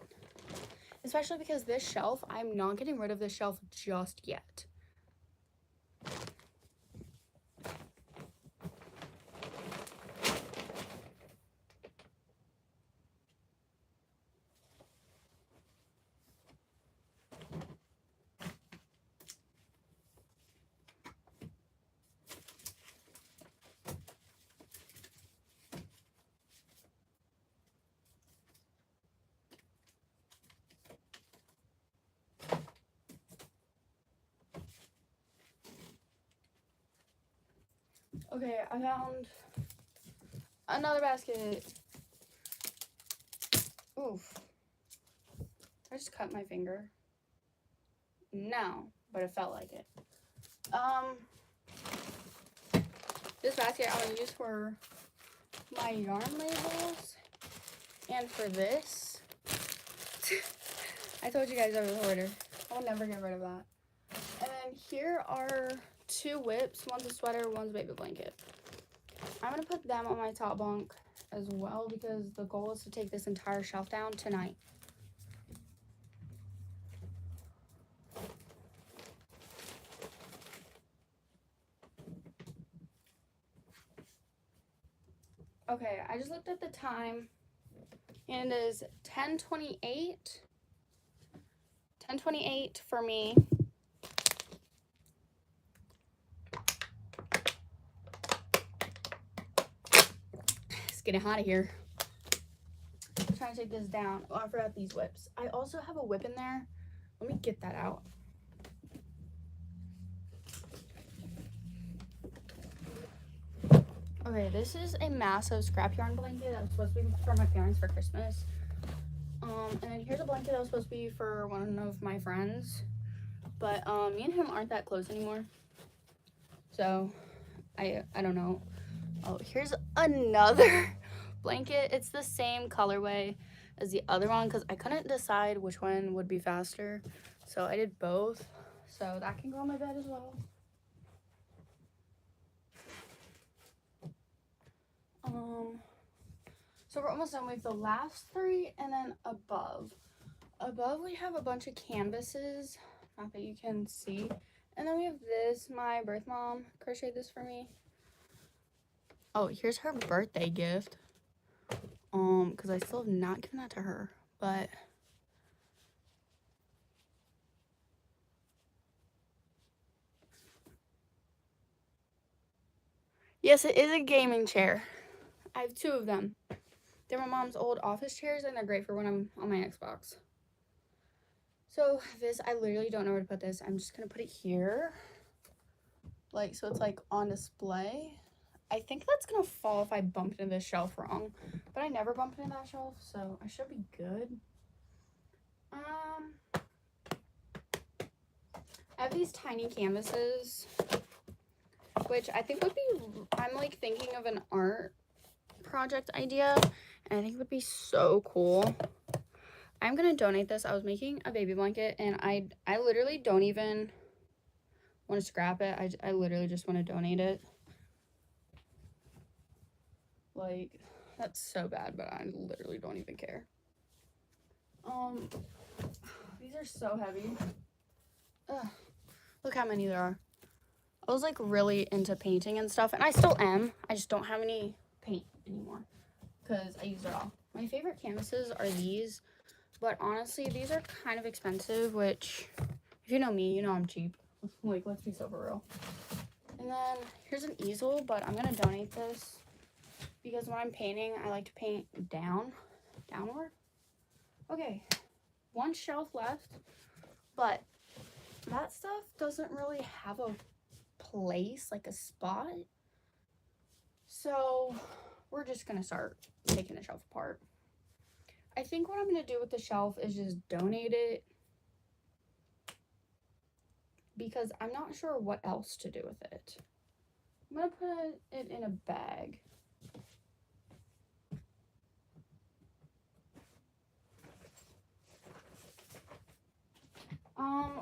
Especially because this shelf, I'm not getting rid of this shelf just yet. Okay, I found another basket. Oof. I just cut my finger. No, but it felt like it. This basket I'm gonna use for my yarn labels. And for this, I told you guys I was a hoarder. I'll never get rid of that. And then here are 2 whips. One's a sweater, one's a baby blanket. I'm gonna put them on my top bunk as well because the goal is to take this entire shelf down tonight. Okay, I just looked at the time and it is 10:28. 10:28 for me. It's getting hot here. I'm trying to take this down. Oh, I forgot these whips. I also have a whip in there. Let me get that out. Okay, this is a massive scrap yarn blanket that was supposed to be for my parents for Christmas. And then here's a blanket that was supposed to be for one of my friends. But me and him aren't that close anymore. So I don't know. Oh, here's another blanket. It's the same colorway as the other one because I couldn't decide which one would be faster. So I did both. So that can go on my bed as well. So we're almost done with the last 3 and then above. Above we have a bunch of canvases, not that you can see. And then we have this, my birth mom crocheted this for me. Oh, here's her birthday gift. Because I still have not given that to her, but yes, it is a gaming chair. I have 2 of them. They're my mom's old office chairs, and they're great for when I'm on my Xbox. So this, I literally don't know where to put this. I'm just gonna put it here, like so it's like on display. I think that's gonna fall if I bump into this shelf wrong, but I never bump into that shelf, so I should be good. I have these tiny canvases, which I think would be, I'm like thinking of an art project idea, and I think it would be so cool. I'm gonna donate this. I was making a baby blanket, and I literally don't even want to scrap it. I literally just want to donate it. Like, that's so bad, but I literally don't even care. These are so heavy. Ugh, look how many there are. I was like really into painting and stuff, and I still am. I just don't have any paint anymore because I used it all. My favorite canvases are these. But honestly, these are kind of expensive, which, if you know me, you know I'm cheap. Like, let's be super real. And then, here's an easel, but I'm going to donate this because when I'm painting, I like to paint downward. Okay, one shelf left, but that stuff doesn't really have a place, like a spot. So, we're just going to start taking the shelf apart. I think what I'm going to do with the shelf is just donate it because I'm not sure what else to do with it. I'm going to put it in a bag.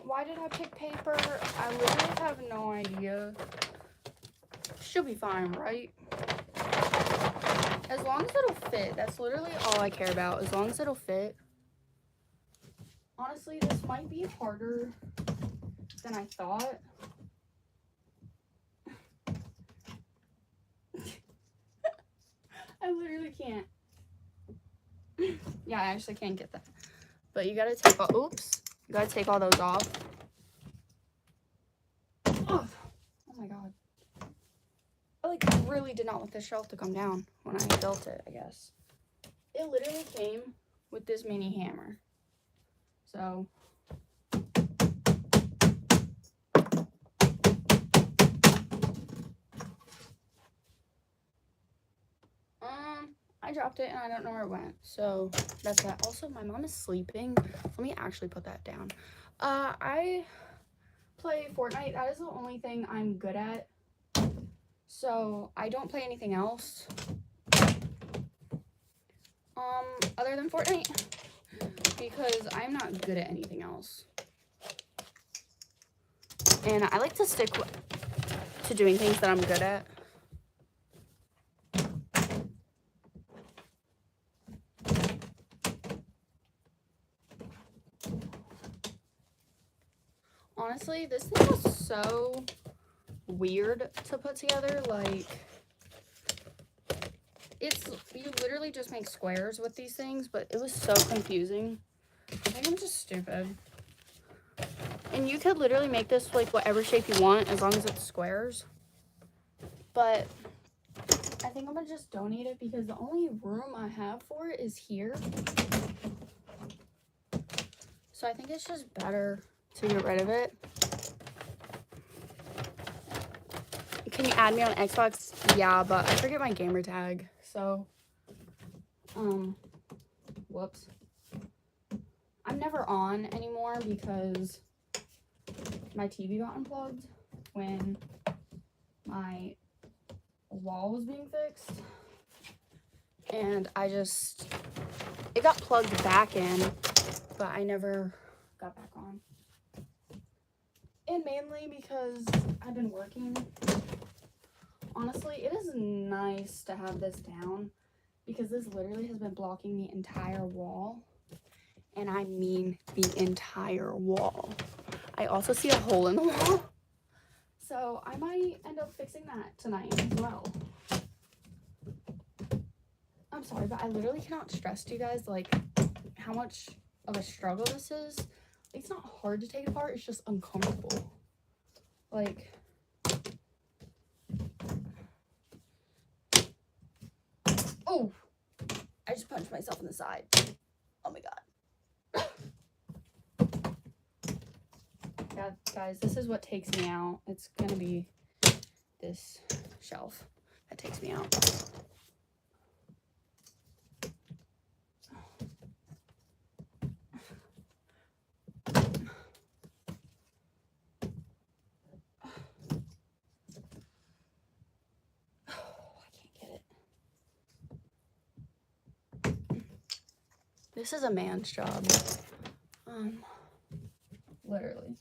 Why did I pick paper? I literally have no idea. Should be fine, right? As long as it'll fit. That's literally all I care about. As long as it'll fit. Honestly, this might be harder than I thought. I literally can't. Yeah, I actually can't get that. But you gotta take all, oops. You gotta take all those off. Oh my god. I like really did not want this shelf to come down when I built it, I guess. It literally came with this mini hammer. So I dropped it and I don't know where it went. So that's that. Also, my mom is sleeping. Let me actually put that down. I play Fortnite. That is the only thing I'm good at. So I don't play anything else. Other than Fortnite. Because I'm not good at anything else. And I like to stick to doing things that I'm good at. Honestly, this thing was so weird to put together. Like, you literally just make squares with these things, but it was so confusing. I think I'm just stupid. And you could literally make this like whatever shape you want as long as it's squares. But I think I'm gonna just donate it because the only room I have for it is here. So I think it's just better to get rid of it. Can you add me on Xbox? Yeah, but I forget my gamer tag. So, whoops. I'm never on anymore because my TV got unplugged when my wall was being fixed. And it got plugged back in, but I never got back on. And mainly because I've been working. Honestly, it is nice to have this down because this literally has been blocking the entire wall. And I mean the entire wall. I also see a hole in the wall. So I might end up fixing that tonight as well. I'm sorry, but I literally cannot stress to you guys like how much of a struggle this is. It's not hard to take apart, it's just uncomfortable. Like, oh, I just punched myself in the side. Oh my god. Yeah, guys, this is what takes me out. It's gonna be this shelf that takes me out. This is a man's job. Literally.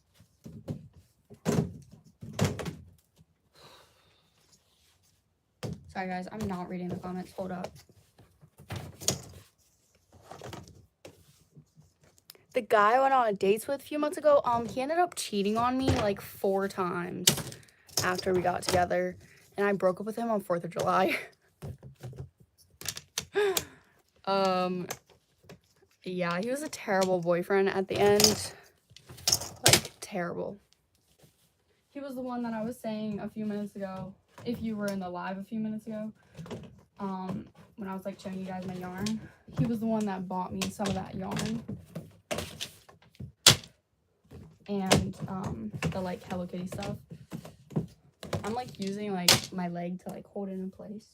Sorry guys, I'm not reading the comments. Hold up. The guy I went on a date with a few months ago, he ended up cheating on me like 4 times after we got together. And I broke up with him on 4th of July. Yeah, he was a terrible boyfriend at the end. Like, terrible. He was the one that I was saying a few minutes ago, if you were in the live a few minutes ago, when I was like showing you guys my yarn. He was the one that bought me some of that yarn. And the like Hello Kitty stuff. I'm like using like my leg to like hold it in place.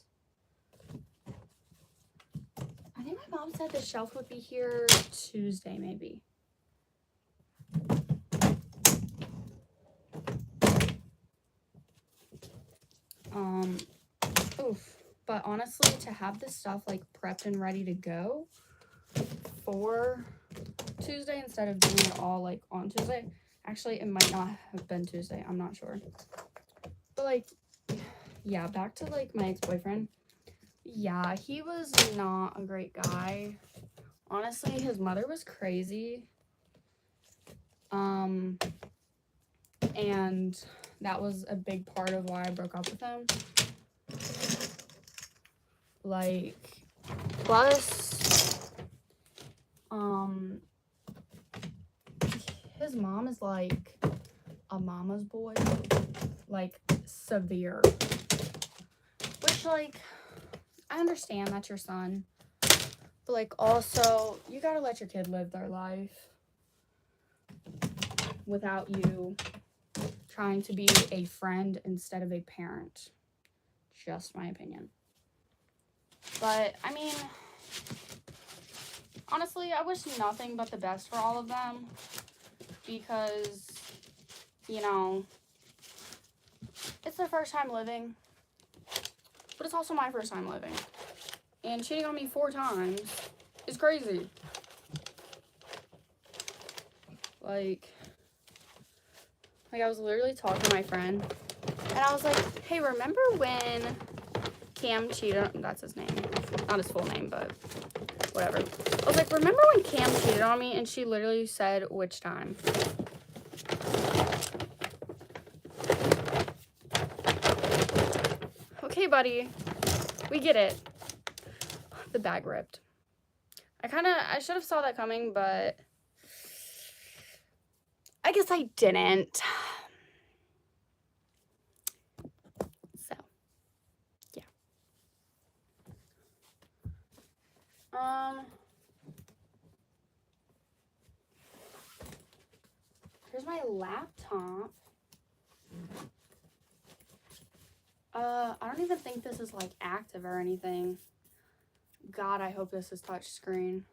I think my mom said the shelf would be here Tuesday maybe. Oof. But honestly, to have this stuff like prepped and ready to go for Tuesday instead of doing it all like on Tuesday. Actually, it might not have been Tuesday. I'm not sure. But like, yeah, back to like my ex-boyfriend. Yeah, he was not a great guy. Honestly, his mother was crazy. And that was a big part of why I broke up with him. Like, plus, his mom is like a mama's boy, like severe. Which, like, I understand that's your son, but like also you gotta let your kid live their life without you trying to be a friend instead of a parent. Just my opinion. But I mean, honestly, I wish nothing but the best for all of them because, you know, it's their first time living, but it's also my first time living. And cheating on me 4 times is crazy. Like I was literally talking to my friend, and I was like, hey, remember when Cam cheated on, that's his name, not his full name, but whatever. I was like, remember when Cam cheated on me? And she literally said, which time? Okay, buddy, we get it. The bag ripped. I should have saw that coming, but I guess I didn't. So, yeah. Here's my laptop. I don't even think this is like active or anything. God, I hope this is touch screen.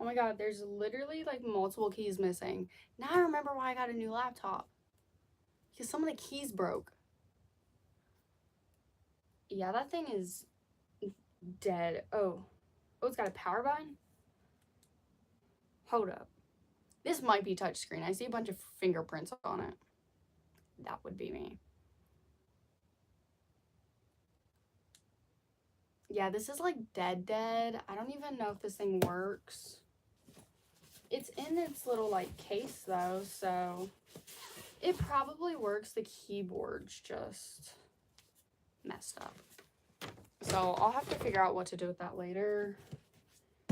Oh my god, there's literally like multiple keys missing. Now I remember why I got a new laptop. Because some of the keys broke. Yeah, that thing is dead. Oh, it's got a power button? Hold up. This might be touchscreen. I see a bunch of fingerprints on it. That would be me. Yeah, this is like dead. I don't even know if this thing works. It's in its little like case though, so it probably works. The keyboard's just messed up. So I'll have to figure out what to do with that later.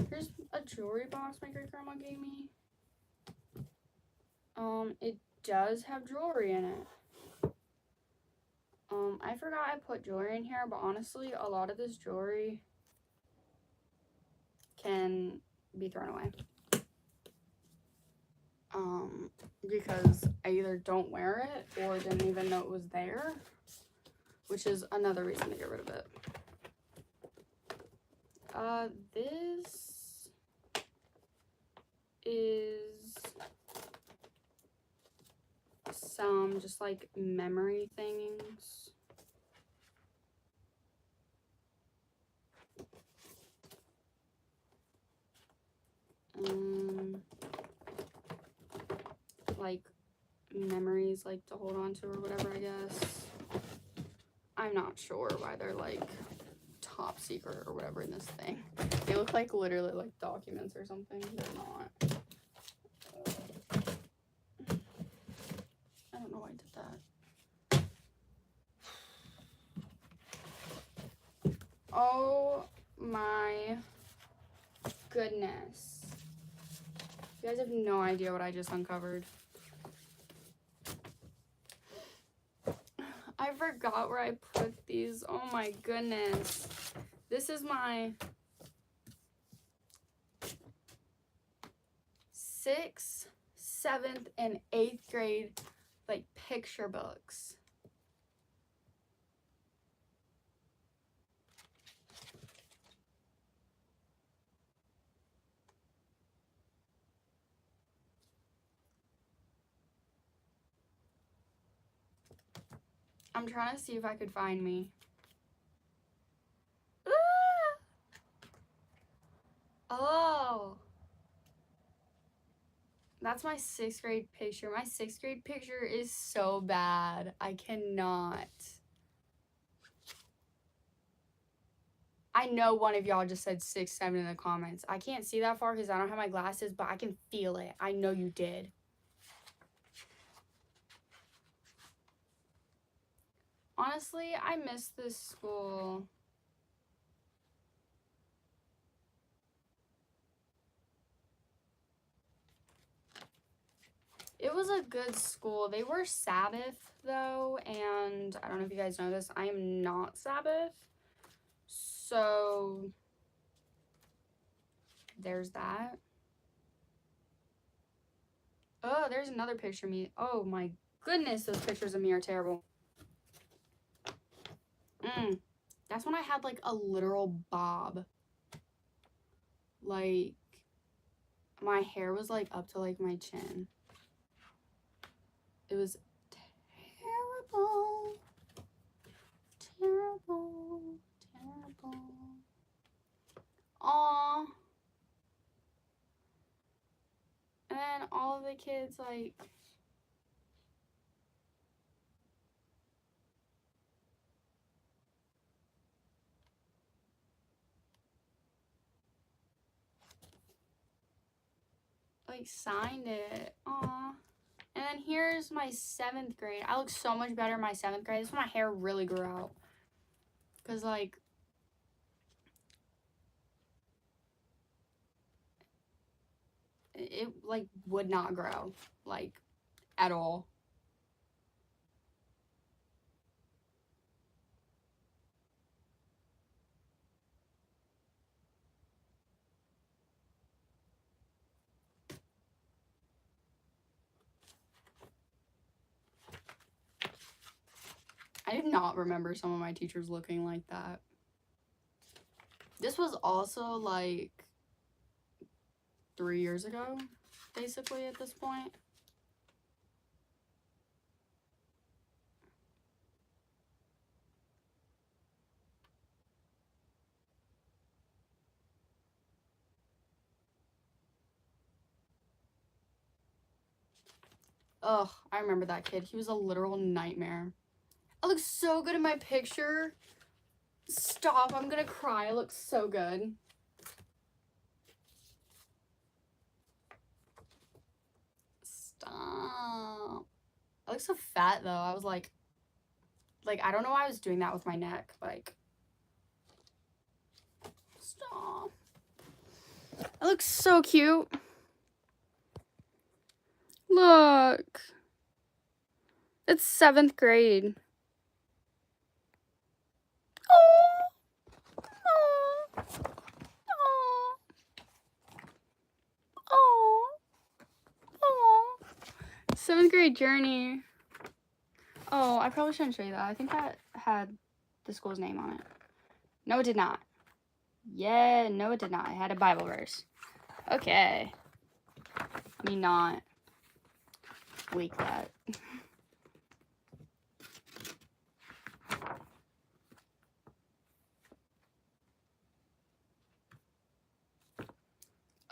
Here's a jewelry box my great grandma gave me. It does have jewelry in it. I forgot I put jewelry in here, but honestly, a lot of this jewelry can be thrown away. Because I either don't wear it or didn't even know it was there, which is another reason to get rid of it. This is some just like memory things. Like memories like to hold on to or whatever, I guess. I'm not sure why they're like top secret or whatever in this thing. They look like literally like documents or something. They're not. I don't know why I did that. Oh my goodness. You guys have no idea what I just uncovered. I forgot where I put these. Oh my goodness. This is my 6th, 7th, and 8th grade like picture books. I'm trying to see if I could find me. Oh. That's my 6th grade picture. My 6th grade picture is so bad. I cannot. I know one of y'all just said 6, 7 in the comments. I can't see that far because I don't have my glasses, but I can feel it. I know you did. Honestly, I miss this school. It was a good school. They were Sabbath, though, and I don't know if you guys know this. I am not Sabbath. So, there's that. Oh, there's another picture of me. Oh, my goodness, those pictures of me are terrible. That's when I had, like, a literal bob. Like, my hair was, like, up to, like, my chin. It was terrible. Terrible. Terrible. Aww. And then all of the kids, like... like, signed it. Aww. And then here's my 7th grade. I look so much better in my 7th grade. This is when my hair really grew out. Because, like... it, like, would not grow. Like, at all. I do not remember some of my teachers looking like that. This was also, like, 3 years ago, basically, at this point. Ugh, I remember that kid. He was a literal nightmare. I look so good in my picture. Stop, I'm gonna cry. I look so good. Stop. I look so fat, though. I was like, I don't know why I was doing that with my neck. Like, stop. I look so cute. Look. It's 7th grade. Oh. Oh. Oh. Oh. Oh. 7th grade journey. Oh, I probably shouldn't show you that. I think that had the school's name on it. No, it did not. Yeah, no, it did not. It had a Bible verse. Okay. Let me not leak that.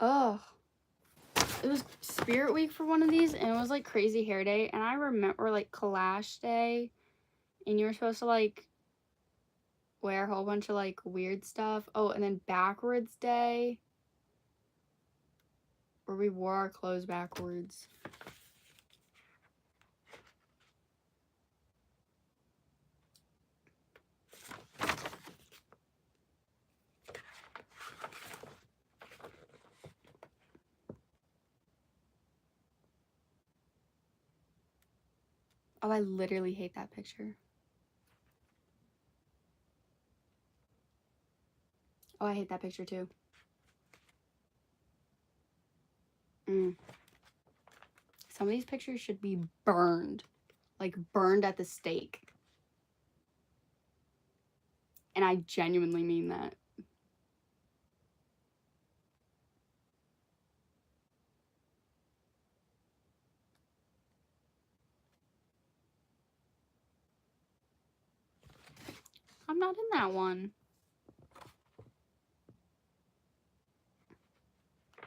Ugh. It was Spirit Week for one of these, and it was like Crazy Hair Day, and I remember like Collage Day, and you were supposed to like wear a whole bunch of like weird stuff. Oh, and then Backwards Day, where we wore our clothes backwards. Oh, I literally hate that picture. Oh, I hate that picture too. Some of these pictures should be burned. Like, burned at the stake. And I genuinely mean that. I'm not in that one.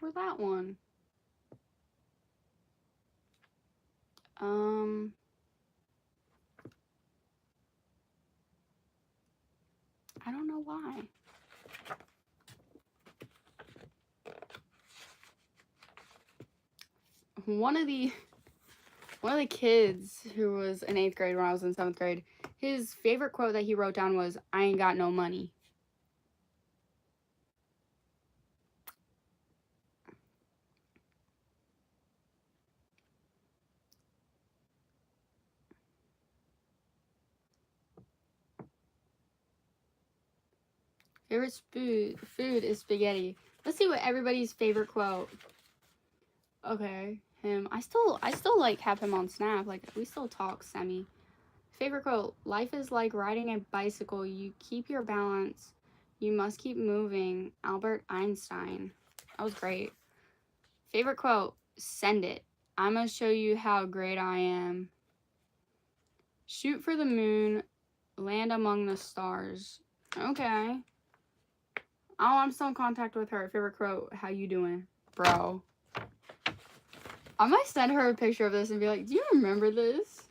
Or that one. I don't know why. One of the kids who was in 8th grade when I was in 7th grade, his favorite quote that he wrote down was, "I ain't got no money." Favorite food is spaghetti. Let's see what everybody's favorite quote. Okay, him. I still like have him on Snap. Like, we still talk semi. Favorite quote: "Life is like riding a bicycle. You keep your balance. You must keep moving." Albert Einstein. That was great. Favorite quote: "Send it. I'm gonna show you how great I am. Shoot for the moon. Land among the stars." Okay. Oh, I'm still in contact with her. Favorite quote: "How you doing, bro?" I might send her a picture of this and be like, "Do you remember this?"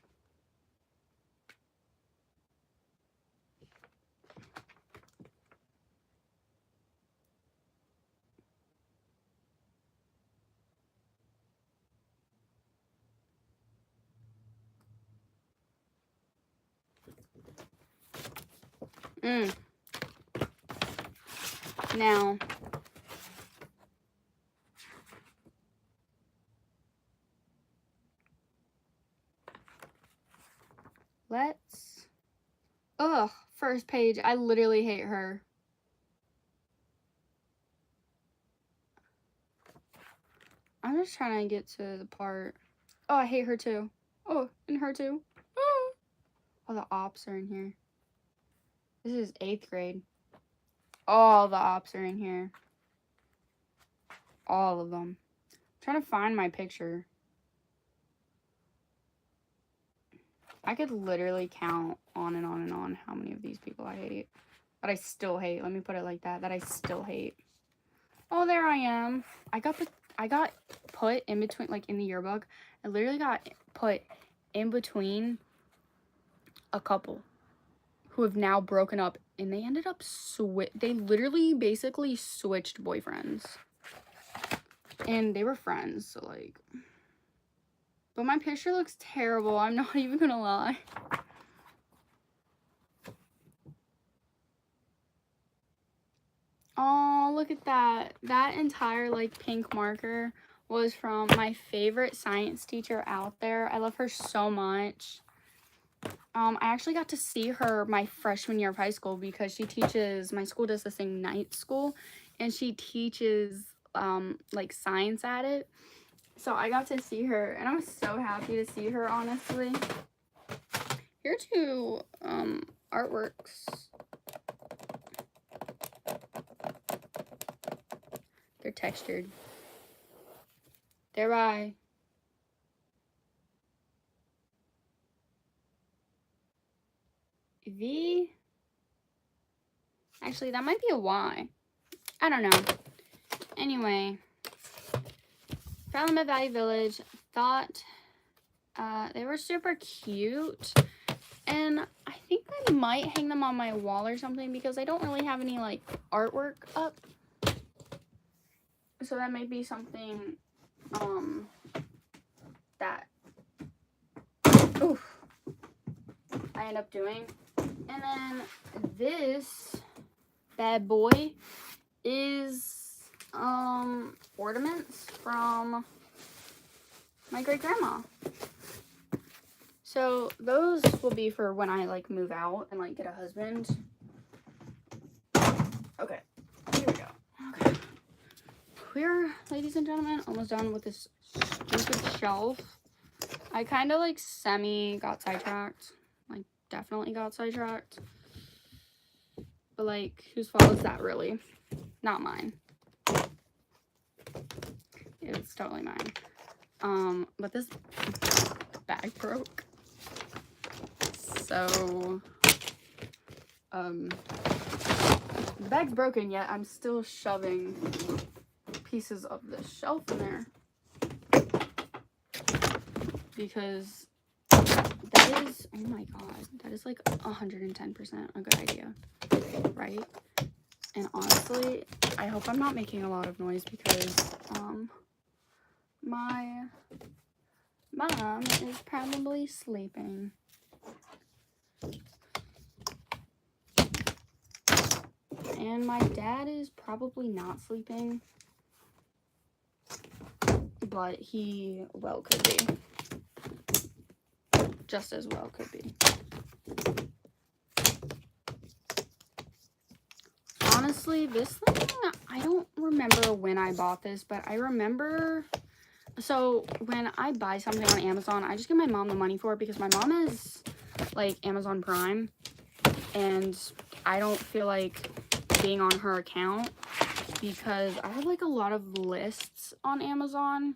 Now, let's... Ugh, first page. I literally hate her. I'm just trying to get to the part. Oh, I hate her too. Oh, and her too. Oh, the ops are in here. This is 8th grade. All the ops are in here. All of them. I'm trying to find my picture. I could literally count on and on and on how many of these people I hate. That I still hate. Let me put it like that. That I still hate. Oh, there I am. I got put in between, like, in the yearbook. I literally got put in between a couple who have now broken up, and they ended up they literally basically switched boyfriends. And they were friends, so, like... But my picture looks terrible. I'm not even gonna lie. Oh, look at that. That entire, like, pink marker was from my favorite science teacher out there. I love her so much. I actually got to see her my freshman year of high school because she teaches... My school does this thing, night school, and she teaches, like, science at it. So I got to see her, and I was so happy to see her, honestly. Here are two, artworks. They're textured. They're by V. Actually, that might be a Y. I don't know. Anyway, found them at Valley Village. Thought they were super cute. And I think I might hang them on my wall or something because I don't really have any, like, artwork up. So that might be something that I end up doing. And then this bad boy is ornaments from my great grandma. So those will be for when I like move out and like get a husband. Okay, here we go. Okay, we're, ladies and gentlemen, almost done with this stupid shelf. I kind of like got sidetracked. Like definitely got sidetracked. But like, whose fault is that really? Not mine. It's totally mine. But this bag broke. So, the bag's broken, yet I'm still shoving pieces of this shelf in there. Because that is, oh my god, that is like 110% a good idea, right? And honestly, I hope I'm not making a lot of noise because, my mom is probably sleeping. And my dad is probably not sleeping, but he well could be. Just as well could be. Honestly, this thing, I don't remember when I bought this, but I remember, so when I buy something on Amazon, I just give my mom the money for it because my mom is like Amazon Prime, and I don't feel like being on her account because I have like a lot of lists on Amazon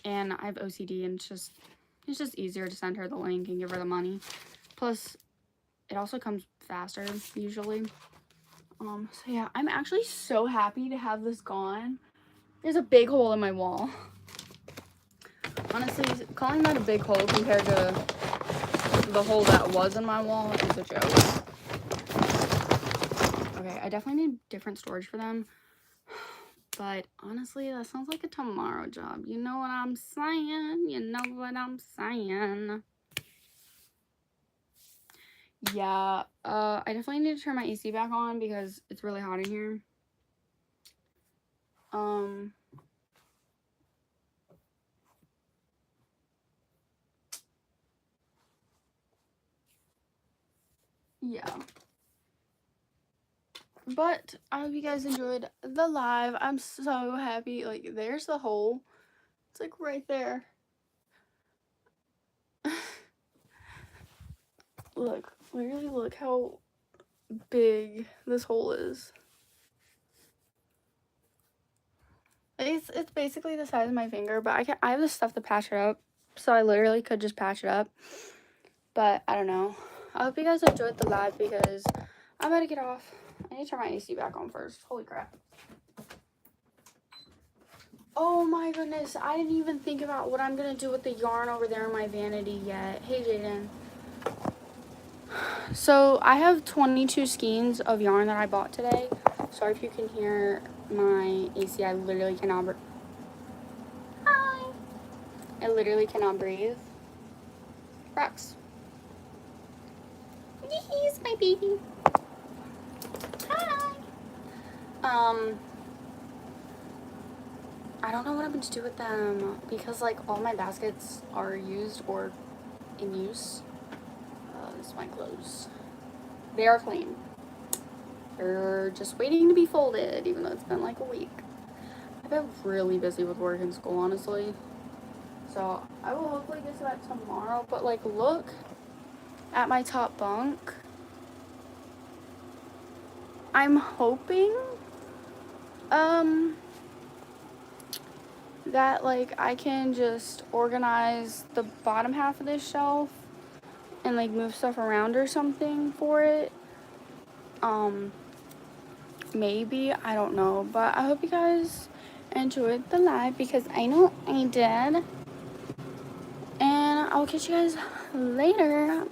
and I have OCD, and it's just easier to send her the link and give her the money. Plus, it also comes faster usually. So yeah, I'm actually so happy to have this gone. There's a big hole in my wall. Honestly, calling that a big hole compared to the hole that was in my wall is a joke. Okay, I definitely need different storage for them. But honestly, that sounds like a tomorrow job. You know what I'm saying? You know what I'm saying? Yeah, I definitely need to turn my AC back on because it's really hot in here. Yeah. But I hope you guys enjoyed the live. I'm so happy. Like, there's the hole. It's like right there. Look, literally look how big this hole is. It's basically the size of my finger, but I have the stuff to patch it up, so I literally could just patch it up. But I don't know. I hope you guys enjoyed the live because I'm about to get off. I need to turn my AC back on first. Holy crap. Oh my goodness, I didn't even think about what I'm gonna do with the yarn over there in my vanity yet. Hey Jaden. So I have 22 skeins of yarn that I bought today. Sorry if you can hear my AC. I literally cannot breathe. Hi. I literally cannot breathe. Rex. He's my baby. Hi. I don't know what I'm going to do with them because like all my baskets are used or in use. This is my clothes. They are clean. They're just waiting to be folded, even though it's been like a week. I've been really busy with work and school, honestly. So I will hopefully get to that tomorrow. But like, look at my top bunk. I'm hoping, that like I can just organize the bottom half of this shelf and like move stuff around or something for it. Maybe, I don't know, but I hope you guys enjoyed the live because I know I did. And I'll catch you guys later.